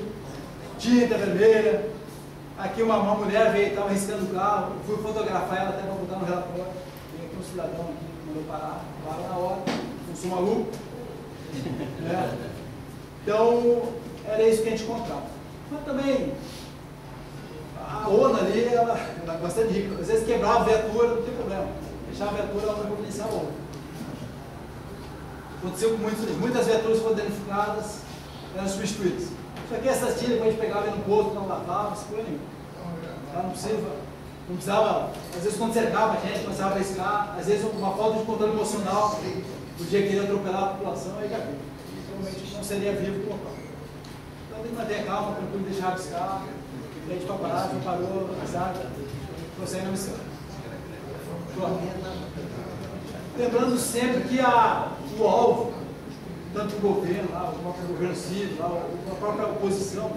tinta vermelha. Aqui uma mulher veio e estava riscando o carro, eu fui fotografar ela até para botar no relatório. Tem aqui um cidadão aqui que mandou parar na hora, não sou maluco. Então, era isso que a gente encontrava. Mas também, a ONU ali, ela é bastante rica. Às vezes quebrava a viatura, não tem problema. Deixava a viatura, ela vai providenciar a ONU. Aconteceu com muitas viaturas foram danificadas, eram substituídas. Só que essas tinhas, depois a gente pegava no posto, não lavava, isso foi nenhum. Não precisava, às vezes quando cercava a gente, começava a arriscar, às vezes uma falta de controle emocional, podia querer atropelar a população, aí já viu. Realmente não seria vivo do local. Então tem que manter a calma, tranquilo, deixar arriscar, a gente parar, não parou, azar, prossegue na missão. Lembrando sempre que o alvo, tanto o governo, lá, o próprio governo civil, a própria oposição,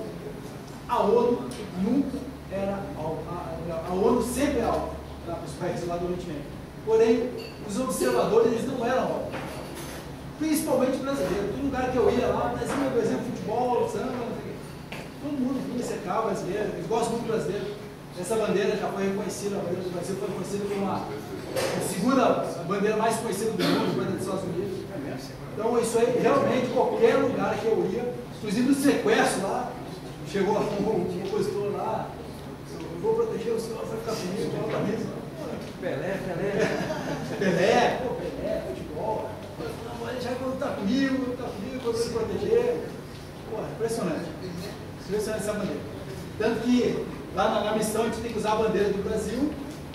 a ONU nunca era alvo. A ONU sempre é alvo para os países lá do Oriente Médio. Porém, os observadores eles não eram alvo. Principalmente brasileiros. Todo lugar que eu ia lá, por exemplo, futebol, samba, todo mundo vinha cercar brasileiro, eles gostam muito do brasileiro. Essa bandeira já foi reconhecida, a bandeira do Brasil foi reconhecida como a segunda bandeira bandeira mais conhecida do mundo, bandeira dos Estados Unidos. Então isso aí, realmente, qualquer lugar que eu ia, inclusive no sequestro lá, chegou um opositor lá, eu vou proteger o senhor, vai ficar comigo, vai ficar comigo. Pelé, futebol. Não, já quando tá comigo, quando eu me proteger. Pô, impressionante. Impressionante essa bandeira. Tanto que lá na missão a gente tem que usar a bandeira do Brasil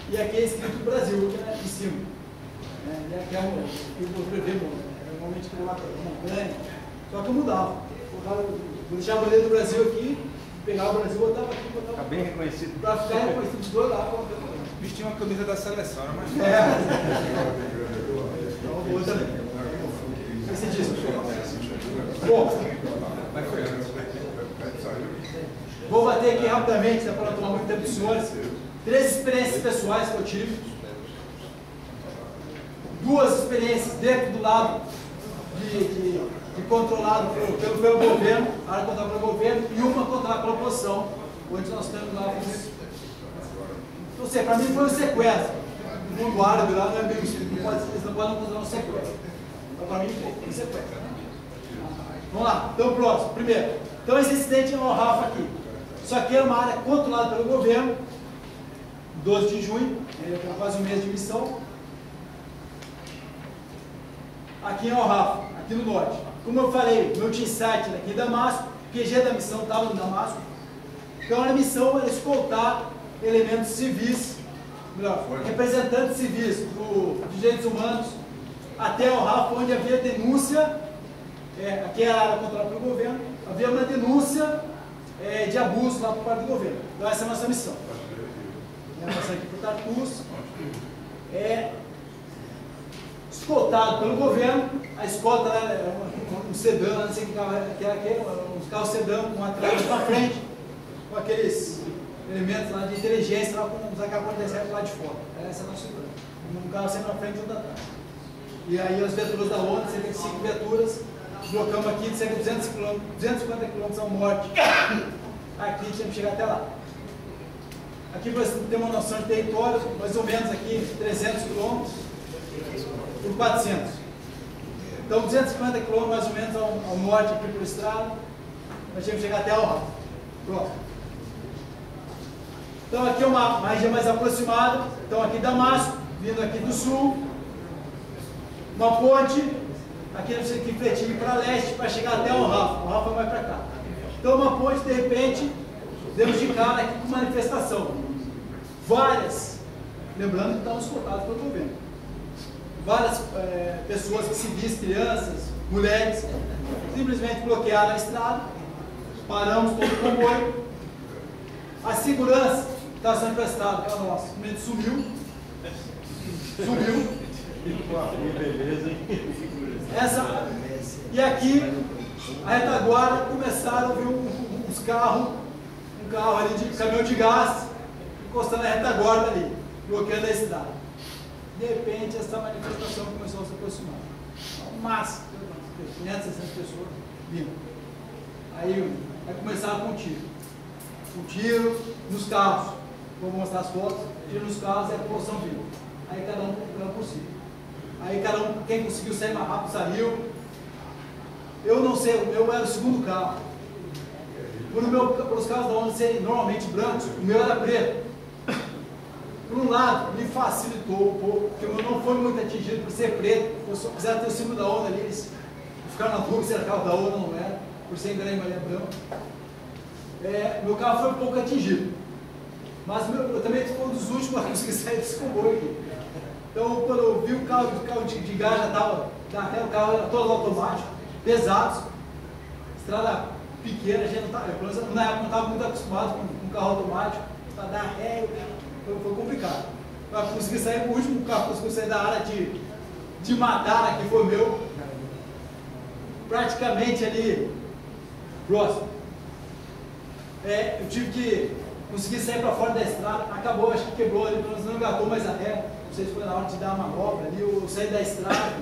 e aqui é escrito Brasil, aqui em cima. E aqui é o prevê, normalmente que lá montanha. Só que eu mudava. Vou deixar a bandeira do Brasil aqui, pegar o Brasil, botava aqui, botava. Tá bem reconhecido. Pra ficar reconhecido dos dois lados. Vestia uma camisa da seleção, era mais Então, outra também. Esse disco. Bom, vou bater aqui rapidamente, para não tomar muito tempo dos senhores. 3 experiências pessoais que eu tive. 2 experiências dentro do lado de controlado pelo governo, área controlada pelo governo, e uma controlada pela oposição, onde nós temos lá. Ou seja, para mim foi um sequestro. O mundo árabe lá não é bem isso, eles não podem considerar um sequestro. Então, para mim, foi um sequestro. Vamos lá, então próximo. Primeiro, então esse incidente é o Rafa aqui. Isso aqui é uma área controlada pelo governo, 12 de junho, tem quase um mês de missão. Aqui em Al-Rafa, aqui no norte. Como eu falei, meu team site aqui em Damasco, o QG da missão estava no Damasco. Então a missão era escoltar elementos civis, melhor, representantes civis de direitos humanos, até Al-Rafa, onde havia denúncia, aqui é a área controlada pelo governo, havia uma denúncia de abuso lá por parte do governo. Então essa é a nossa missão. Passando aqui para o Tartus. Escoltado pelo governo, a escolta era um sedã, não sei que carro era, uns carros sedã com atrás na frente, com aqueles elementos lá de inteligência, lá com os AK-47 lá de fora. Essa é a nossa segurança. Um carro sempre na frente e outro atrás. E aí as viaturas da ONU, cerca de 5 viaturas, deslocamos aqui de cerca de 250 km ao norte. Aqui tinha que chegar até lá. Aqui para você ter uma noção de território, mais ou menos aqui 300 km por 400. Então 250 km mais ou menos ao norte aqui por estrada, nós tínhamos que chegar até Al-Rafa. Pronto. Então aqui é uma região mais aproximada. Então aqui Damasco, vindo aqui do sul, uma ponte, aqui nós temos que refletir para leste para chegar até Al-Rafa. Al-Rafa vai para cá. Então uma ponte, de repente, demos de cara aqui com manifestação. Várias, lembrando que estamos escoltados pelo governo. Várias pessoas, civis, crianças, mulheres, simplesmente bloquearam a estrada, paramos todo o comboio. A segurança que estava sendo prestada, que era nossa, simplesmente sumiu. Beleza, hein? E aqui, a retaguarda, começaram a ver uns carros, um carro ali de caminhão de gás, encostando a retaguarda ali, bloqueando a estrada. De repente, essa manifestação começou a se aproximar. Massa, 500, 600 pessoas vindo. Aí começaram com um tiro. Um tiro nos carros. Vou mostrar as fotos. Tiro nos carros e a população vindo. Aí cada um por si. Aí cada um, quem conseguiu sair mais rápido, saiu. Eu não sei, o meu era o segundo carro. Por os carros da ONU serem normalmente brancos, o meu era preto. Por um lado, me facilitou um pouco, porque o meu não foi muito atingido por ser preto. Apesar de ter o símbolo da ONU ali, eles ficaram na dúvida se era carro da ONU ou não era, por ser em Maria branco. Meu carro foi um pouco atingido. Mas eu também fui um dos últimos a conseguir sair desse comboio aqui. Então, quando eu vi o carro de gás, já estava, o carro era todo automático, pesados, estrada pequena, a gente não estava, na época não estava muito acostumado com carro automático, para dar ré, foi complicado. Para conseguir sair, o último carro conseguiu sair da área de matar, que foi meu, praticamente ali próximo. Eu tive que conseguir sair para fora da estrada, acabou, acho que quebrou ali, pelo menos não engatou mais a ré, não sei se foi na hora de dar uma manobra ali, eu saí da estrada.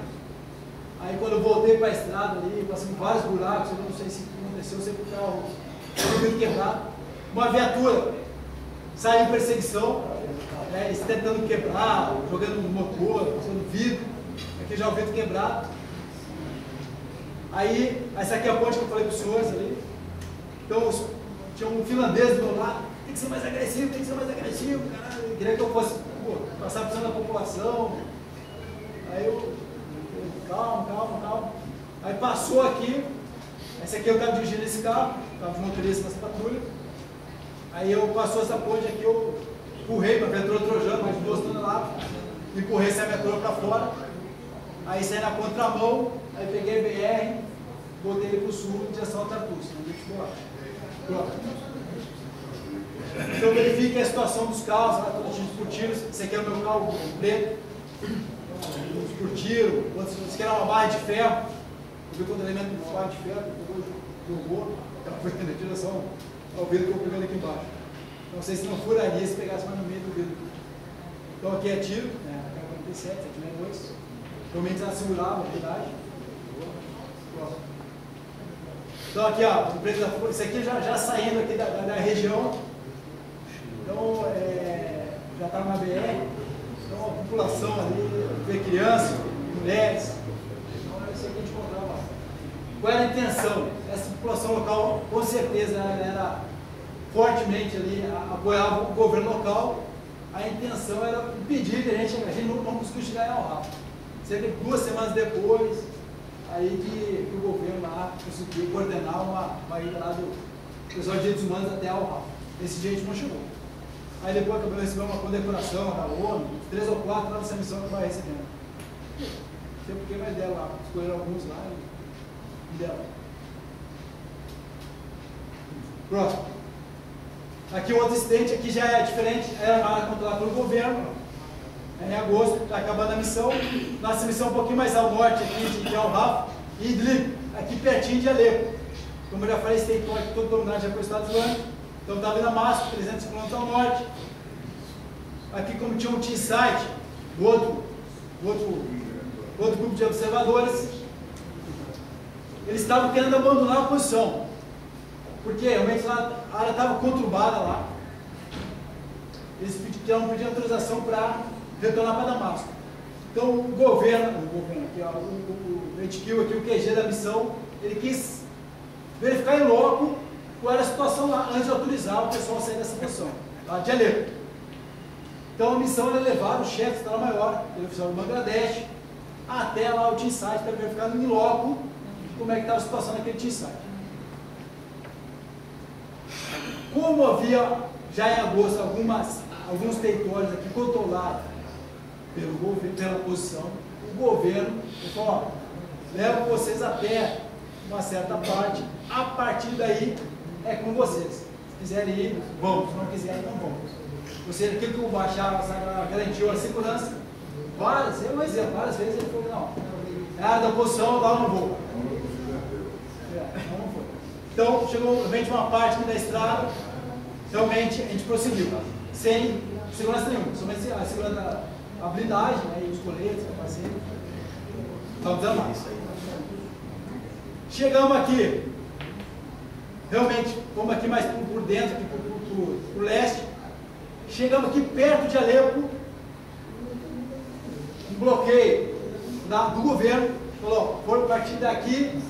Aí quando eu voltei para a estrada ali, passando vários buracos, eu não sei se aconteceu, eu sei que o carro foi muito quebrado. Uma viatura saiu em perseguição, eles tentando quebrar, jogando no motor, passando vidro, aqui já o vidro quebrado. Aí, essa aqui é a ponte que eu falei para os senhores ali. Então, tinha um finlandês do meu lado, tem que ser mais agressivo, tem que ser mais agressivo, caralho. Ele queria que eu fosse, passar por cima da população. Aí eu, calma. Aí passou aqui, esse aqui eu estava dirigindo esse carro, estava de motorista nessa patrulha. Aí eu passou essa ponte aqui, eu empurrei para a metrô trojando, mais de 2 toneladas, empurrei essa metrô para fora. Aí saí na contramão, aí peguei BR, botei ele para o sul, em direção ao Tartus, não deixa eu pular. Então verifique a situação dos carros, lá, todos por tiros. Esse aqui é o meu carro preto, uns por tiro, outros, esse aqui era uma barra de ferro, eu vi quando o elemento de barra de ferro, jogou, ela foi na direção ao vidro que eu pegando aqui embaixo. Não sei se não furaria se pegasse mais no meio do vidro. Então aqui é tiro, né? 47, 762. Realmente ela segurava a velocidade. Então aqui, ó, o preço da folha, isso aqui já saindo aqui da região. Então, já está na BR. Então a população ali, vê crianças, mulheres. Então isso aqui a gente encontrava. Qual era a intenção? Essa população local, com certeza, ela era fortemente ali, apoiava o governo local. A intenção era impedir que a gente não conseguiu chegar ao Rafa. Cerca de 2 semanas depois, aí que o governo lá conseguiu coordenar uma ida lá do pessoal de direitos humanos até ao Rafa. Esse dia a gente não chegou. Aí depois acabou recebendo uma condecoração da ONU, 3 ou 4 lá nessa missão que vai recebendo. Não sei porque, mas deram lá, escolheram alguns lá e deram. Próximo. Aqui o outro incidente, aqui já é diferente, era uma área controlada pelo governo. Em agosto, está acabando a missão. Nossa missão é um pouquinho mais ao norte aqui de Al-Raf e Idlib, aqui pertinho de Alepo. Como eu já falei, esse território aqui todo dominado já pelo Estado Islâmico. Então estava em Damasco, 300 km ao norte. Aqui como tinha um team site, outro grupo de observadores, eles estavam querendo abandonar a posição. Porque realmente lá, a área estava conturbada lá. Eles estavam pedindo autorização para retornar para Damasco. Então o governo aqui, ó, o HQ, aqui, o QG da missão, ele quis verificar em loco qual era a situação lá, antes de autorizar o pessoal a sair dessa posição, lá de Alepo. Então a missão era levar o chefe de Estado-Maior, o oficial do Bangladesh, até lá o team site para verificar em loco como é que estava a situação naquele team site. Como havia já em agosto alguns territórios aqui controlados pelo governo, pela oposição, o governo falou, levo vocês até uma certa parte, a partir daí é com vocês. Se quiserem ir, vamos, se não quiserem, não vamos. Ou seja, aquilo que o Bashar garantiu a segurança, várias vezes ele falou, não, é a área da oposição, lá eu não vou. Não foi. Então, chegou realmente uma parte aqui da estrada, realmente a gente prosseguiu, sem segurança nenhuma, somente a segurança, a blindagem, né, e os coletes, capacete, estamos dando mais. Chegamos aqui, realmente, vamos aqui mais por dentro, aqui por leste, chegamos aqui perto de Alepo, um bloqueio do governo, falou, a partir daqui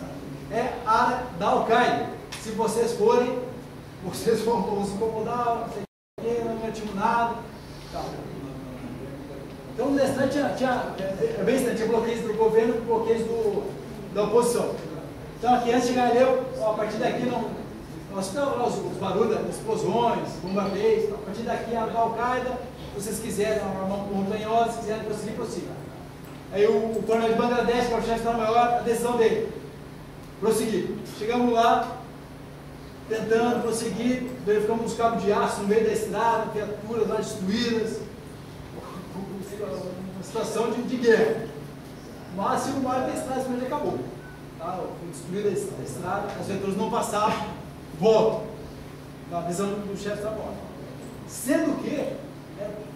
é a área da Al-Qaeda, se vocês forem, vocês vão se incomodar, não garantimos nada, tá. Então, no restante tinha bloqueios do governo e bloqueios da oposição. Então, aqui antes de chegar ali, a partir daqui, nós ficamos lá os barulhos, as explosões, bombardeios, a partir daqui a Al-Qaeda, se vocês quiserem, uma montanhosa, se quiserem prosseguir, prossiga. Aí o coronel de Bangladesh, que é o chefe de Estado-Maior, a decisão dele, prosseguir. Chegamos lá, tentando prosseguir, verificamos uns cabos de aço no meio da estrada, criaturas lá destruídas, uma situação de guerra. Mas uma hora da estrada simplesmente acabou. Tá? Foi destruída a estrada, as viaturas não passavam, voltam. Tá? A visão do chefe está morta. Sendo que é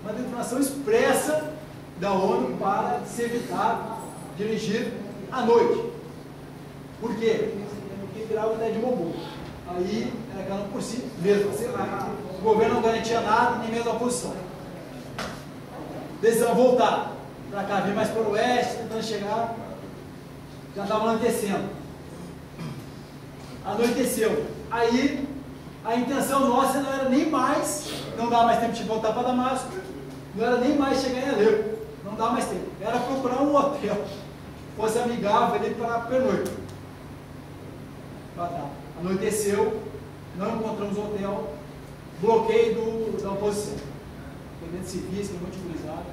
uma determinação expressa da ONU para se evitar dirigir à noite. Por quê? Porque virava ideia de bombom. Aí era aquela por si mesmo. O governo não garantia nada, nem mesmo a oposição. decisão voltar para cá, vir mais para o oeste, tentando chegar. Já estava anoitecendo. Anoiteceu. Aí, a intenção nossa não era nem mais, não dava mais tempo de voltar para Damasco, não era nem mais chegar em Alepo, não dava mais tempo. Era procurar um hotel que fosse amigável ali para a pernoite. Anoiteceu, não encontramos hotel, bloqueio da oposição. Eventos civis, que é muito utilizado.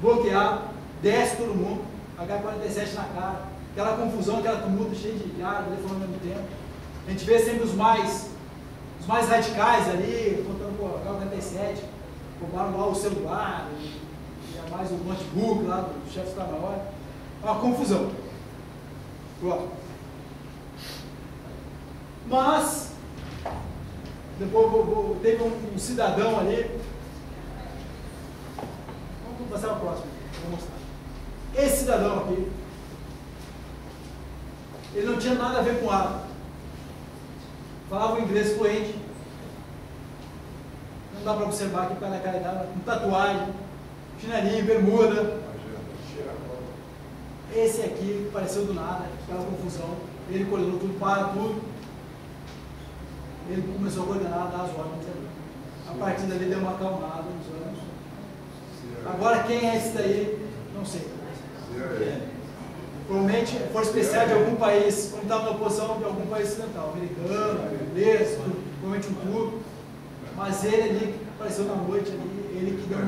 Bloquear, desce todo mundo, H-47 na cara, aquela confusão, aquela tumulto cheio de ar, falando ao mesmo tempo. A gente vê sempre os mais radicais ali, contando com o H-47, roubaram lá o celular, e mais o notebook lá do chefe da maior. Uma confusão. Pronto. Mas, depois teve um cidadão ali. Vamos passar para o próximo, vou mostrar. Esse cidadão aqui, ele não tinha nada a ver com árabe. Falava o inglês fluente. Não dá para observar aqui pela cara dela, com tatuagem, chinelinho, bermuda. Esse aqui apareceu do nada, aquela confusão. Ele coordenou tudo, para tudo. Ele começou a coordenar, dar as ordens ali. A partir dali deu uma acalmada nos anos. Agora quem é esse daí? Não sei. Provavelmente força especial de algum país, quando estava na oposição de algum país ocidental, americano, inglês, provavelmente um turco. Mas ele ali apareceu na noite ali, ele que deu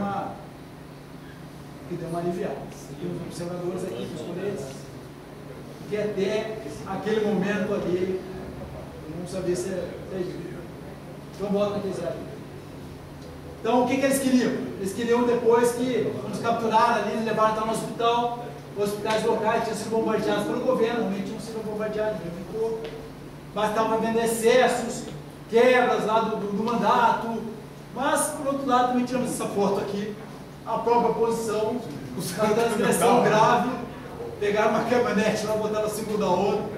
uma aliviada. Tem os observadores aqui, os coletes, que até aquele momento ali, eu não sabia se é vivo. Então volta naquele zero. Então o que eles queriam? Eles queriam depois que, quando nos capturaram ali, eles levaram até no hospital, hospitais locais tinham sido bombardeados pelo governo, realmente tinham sido bombardeados, mas estavam havendo excessos, quebras lá do mandato, mas por outro lado também tiramos essa foto aqui, a própria oposição, os caras da transgressão grave, pegaram uma caminhonete lá, botaram o símbolo da ONU,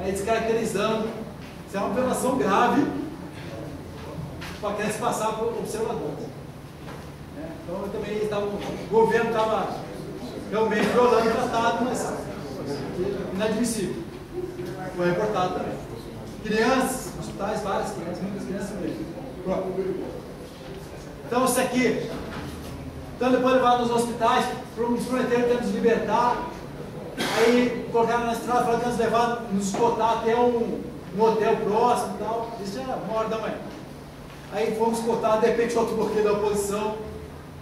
aí descaracterizando, isso é uma violação grave para querer se passar por observadores. Então também o governo estava realmente violando o tratado, mas inadmissível. Foi reportado também. Crianças, hospitais, várias crianças, muitas crianças mesmo. Então isso aqui, então depois levaram nos hospitais, nos prometeram que ia nos libertar, aí colocaram na estrada, falaram que ia nos levar, nos escoltar até um hotel próximo e tal, isso era 1h da manhã. Aí fomos escoltados, de repente outro bloqueio da oposição,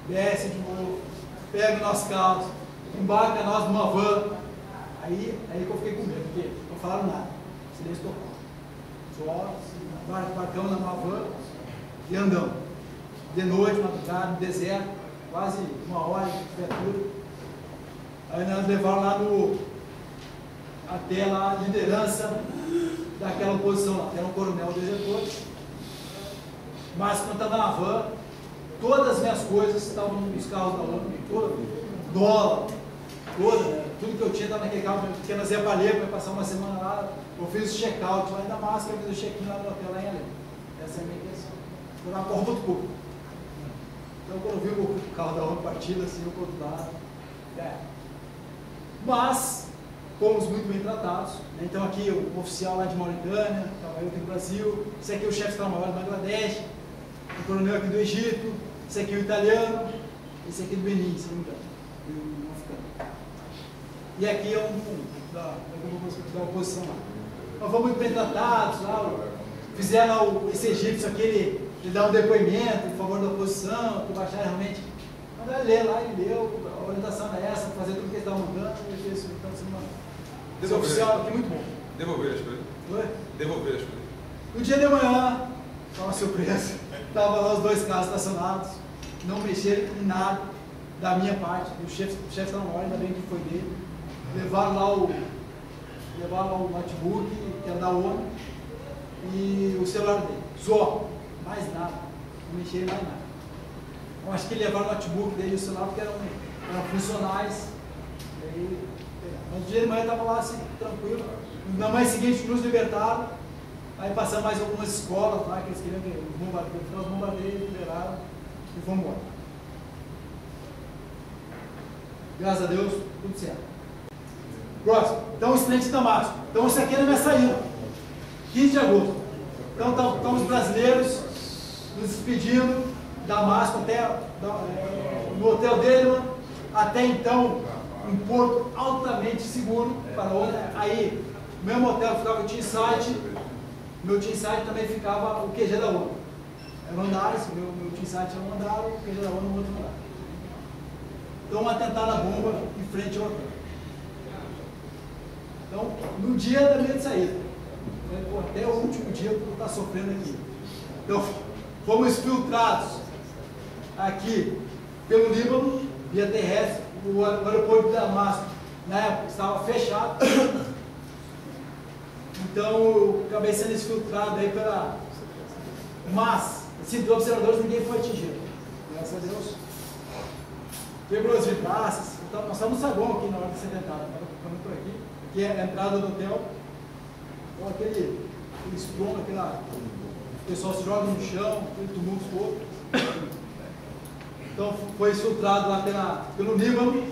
desce de novo, pega o nosso carro, embarca nós numa van, aí que eu fiquei com medo, porque não falaram nada, silêncio total. Só embarcamos numa van e andamos. De noite, madrugada, no deserto, quase 1 hora de temperatura. Aí nós levaram lá até lá a liderança daquela oposição lá, que era um coronel desertor. Mas quando estava na van, todas as minhas coisas estavam nos carros da ONU, dólar, tudo que eu tinha estava naquele carro, porque nós ia para Alepo, ia passar uma semana lá, eu fiz o check-out lá em Damasco, eu fiz o check-in lá no hotel lá em Alepo. Essa é a minha intenção. Foi uma porra muito pouco. Então quando eu vi o carro da ONU partido, assim, eu pro outro lado. Mas, fomos muito bem tratados. Né? Então aqui o oficial lá de Mauritânia, trabalhou aqui no Brasil, esse aqui é o chefe de Estado-Maior do Bangladesh, o coronel aqui do Egito, esse aqui é o italiano, esse aqui é do Benin, se não me engano, o africano. E aqui é da oposição lá. Então fomos muito bem tratados lá, fizeram esse egípcio aqui, ele dá um depoimento em favor da oposição, que o Bashar realmente, quando ele lê lá, ele leu, a orientação era essa, fazer tudo que ele estava mandando, ele fez isso, então esse oficial aqui muito bom. Devolver as coisas. Oi? Devolver as coisas. No dia de manhã, foi uma surpresa, estavam lá os 2 carros estacionados, não mexeram em nada da minha parte, o chefe estava na hora, ainda bem que foi dele, levaram lá o notebook, que era da ONU, e o celular dele, só, mais nada, não mexeram em mais nada. Eu acho que ele levaram o notebook dele e o celular porque eram funcionais, e aí, mas no dia de manhã estava lá assim, tranquilo, na manhã seguinte nos libertaram, aí passamos mais algumas escolas lá, que eles queriam que os bombardeiros liberaram e fomos embora. Graças a Deus, tudo certo. Próximo. Então, o incidente de Damasco. Então, isso aqui é na minha saída. 15 de agosto. Então, estamos brasileiros nos despedindo. Damasco, até no hotel dele, até então, um porto altamente seguro para outra. Aí, o mesmo hotel ficava o Team Site, meu Team Site também ficava o QG da ONU. Eram andares, meu Team Site era um andar, o QG da ONU no outro andar. Então, um atentado à bomba em frente ao hotel. Então, no dia da minha saída, até o último dia eu vou estar sofrendo aqui. Então, fomos filtrados aqui pelo Líbano, via terrestre, o aeroporto de Damasco, na época, estava fechado. Então, eu acabei sendo exfiltrado aí pela... Mas, assim, dos observadores, ninguém foi atingido. Graças a Deus. Quebrou as vidraças. Então, nós estávamos no saguão aqui na hora de ser tentado. Estamos por aqui. Aqui é a entrada do hotel. Então, aquele estrondo, o pessoal se joga no chão, aquele tumulto todo. Então, foi exfiltrado lá pelo Líbano.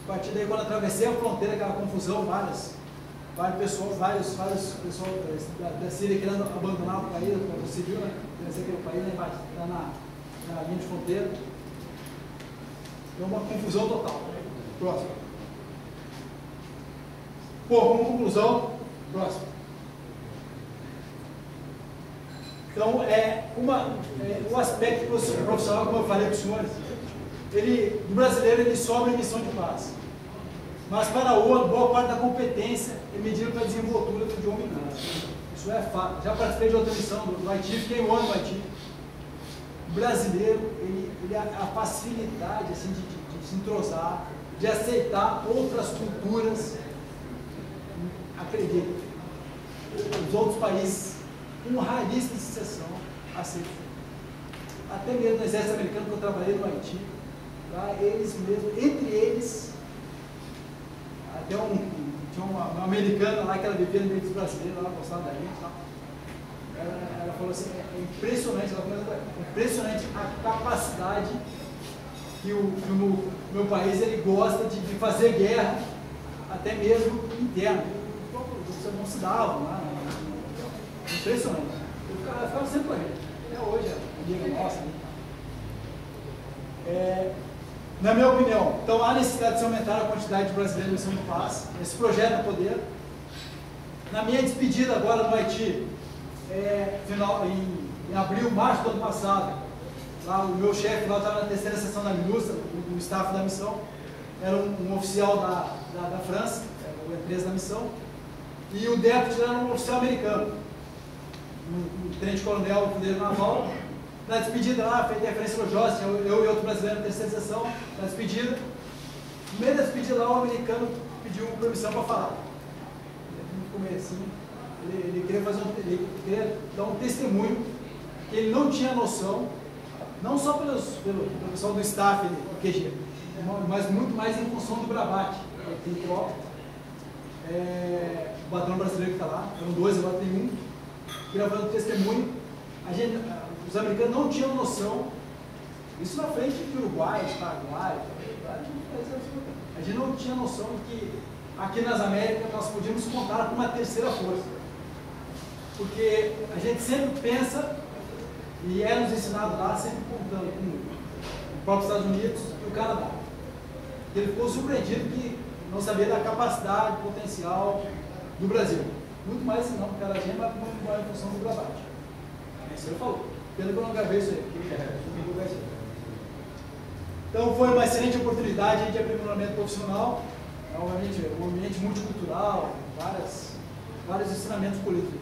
A partir daí, quando atravessei a fronteira, aquela confusão, vários pessoal da Síria querendo abandonar o país, você viu, né? Pensei que o país está na linha de fronteira. É uma confusão total. Próximo. Pô, como conclusão, próximo. Então, o aspecto profissional, como eu falei para os senhores, o brasileiro ele sobra em missão de paz. Mas para a ONU, boa parte da competência é medida para a desenvoltura do idioma inglês. Isso é fato. Já participei de outra missão do Haiti, fiquei um ano no Haiti. O brasileiro, a facilidade assim, de se entrosar, de aceitar outras culturas, acredito, os outros países, com raríssima exceção, aceitam. Até mesmo no exército americano, que eu trabalhei no Haiti, lá, eles mesmos, entre eles, até tinha uma americana lá que ela vivia no meio dos brasileiros, lá gostava da gente, tá? Ela falou assim, é impressionante, impressionante a capacidade que o meu país ele gosta de fazer guerra, até mesmo interna. Vocês não se davam lá, impressionante. Eu ficava sempre com a gente, até hoje, é amiga nossa. Na minha opinião, então há necessidade de se aumentar a quantidade de brasileiros em missão de paz, esse projeto é poder. Na minha despedida agora no Haiti, em abril, março do ano passado, lá, o meu chefe lá estava na terceira sessão da MINUSTRA, do staff da missão, era um oficial da França, a empresa da missão, e o deputy era um oficial americano, um tenente-coronel, fuzileiro naval. Na despedida lá, feita referência ao Jossi, eu e outro brasileiro na terceira sessão, na despedida. No meio da despedida lá, o americano pediu permissão para falar. No comecinho, ele queria dar um testemunho que ele não tinha noção, não só pelo pessoal do staff do QG, mas muito mais em função do Bravate. Tem tropa, o patrão brasileiro que está lá, eram dois, agora tem um, gravando um testemunho. Os americanos não tinham noção, isso na frente de Uruguai, de Paraguai, a gente não tinha noção de que aqui nas Américas nós podíamos contar com uma terceira força. Porque a gente sempre pensa, e é nos ensinado lá, sempre contando com o próprio Estados Unidos e o Canadá. Ele ficou surpreendido que não sabia da capacidade, potencial do Brasil. Muito mais não, porque a gente vai muito mais em função do Bravate. Isso ele falou. Pelo que eu não gravei isso aí, porque então foi uma excelente oportunidade de aprimoramento profissional, um ambiente multicultural, vários ensinamentos políticos.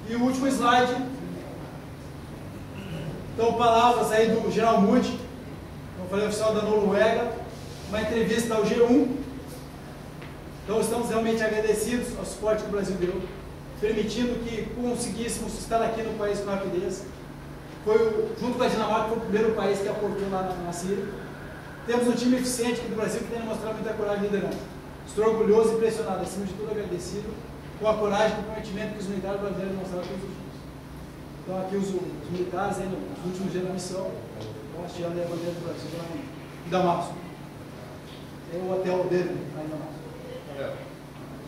E o último slide, então palavras aí do General Mood, como eu falei, oficial da Noruega, uma entrevista ao G1. Então estamos realmente agradecidos ao suporte que o Brasil deu, permitindo que conseguíssemos estar aqui no país com rapidez. Junto com a Dinamarca, foi o primeiro país que aportou lá na Síria. Temos um time eficiente aqui do Brasil que tem demonstrado muita coragem e liderança. Estou orgulhoso e impressionado, acima de tudo agradecido com a coragem e comprometimento que os militares brasileiros demonstraram todos os dias. Então aqui os militares, aí, nos últimos dias da missão, nós tivemos a bandeira do Brasil lá em Damasco. É o hotel dele, ainda mais.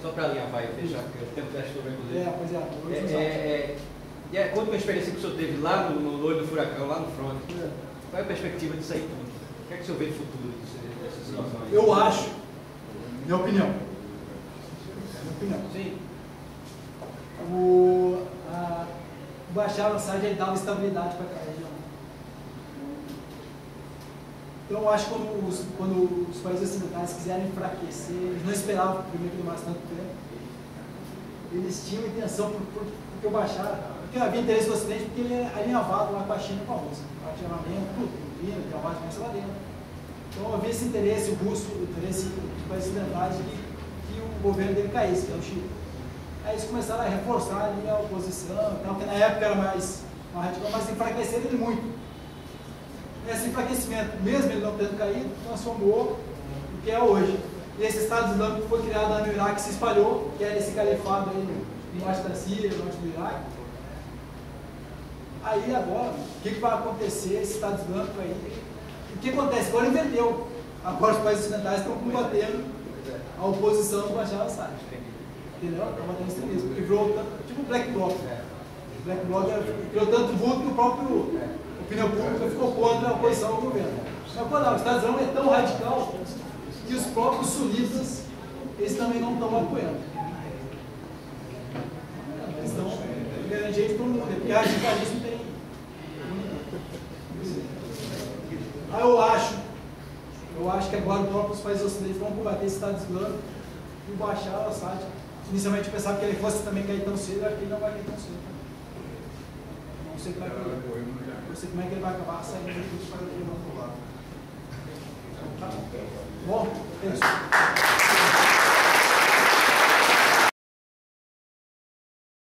Só para alinhavar e fechar, porque o tempo já estou bem. Pois Conta uma experiência que o senhor teve lá no olho do furacão, lá no front. Qual é a perspectiva disso aí tudo? O que é que o senhor vê de futuro dessa situação aí? Eu acho, minha opinião. Sim. O Bashar al-Assad ele dava estabilidade para a região. Então eu acho que quando os países ocidentais quiserem enfraquecer, eles não esperavam primeiro que durasse tanto tempo. Eles tinham intenção, porque o Bashar, porque havia interesse do Ocidente, porque ele é alinhavado lá com a China e com a Rússia. Armaamento, tudo, trabalho de lá dentro. Então havia esse interesse russo, o interesse dos países ocidentais que o governo dele caísse, que é o Chile. Aí eles começaram a reforçar ali a oposição, então, que na época era mais radical, mas enfraqueceram ele muito. Esse enfraquecimento, mesmo ele não tendo caído, transformou o que é hoje. E esse Estado Islâmico foi criado lá no Iraque, se espalhou, que era esse califado aí no norte da Síria, no norte do Iraque. Aí agora, o que vai acontecer, esse Estado Islâmico aí? O que acontece? Agora inverteu. Agora os países ocidentais estão combatendo a oposição do Bashar al-Assad. Entendeu? Estão combatendo o extremismo. Porque virou tipo um black bloc. O black bloc criou tanto vulto que o próprio opinião pública ficou contra a oposição ao governo. Mas quando o Estado Islâmico é tão radical que os próprios sunitas eles também não estão apoiando. Eles estão ganhando jeito para o mundo, porque radicalismo tem. Aí eu acho que agora os próprios países ocidentais vão combater esse Estado Islâmico e o Bashar al-Assad. Inicialmente eu pensava que ele fosse também cair tão cedo, acho que ele não vai cair tão cedo. Não sei como é que ele vai acabar saindo dos países do outro lado. Tá bom? É isso.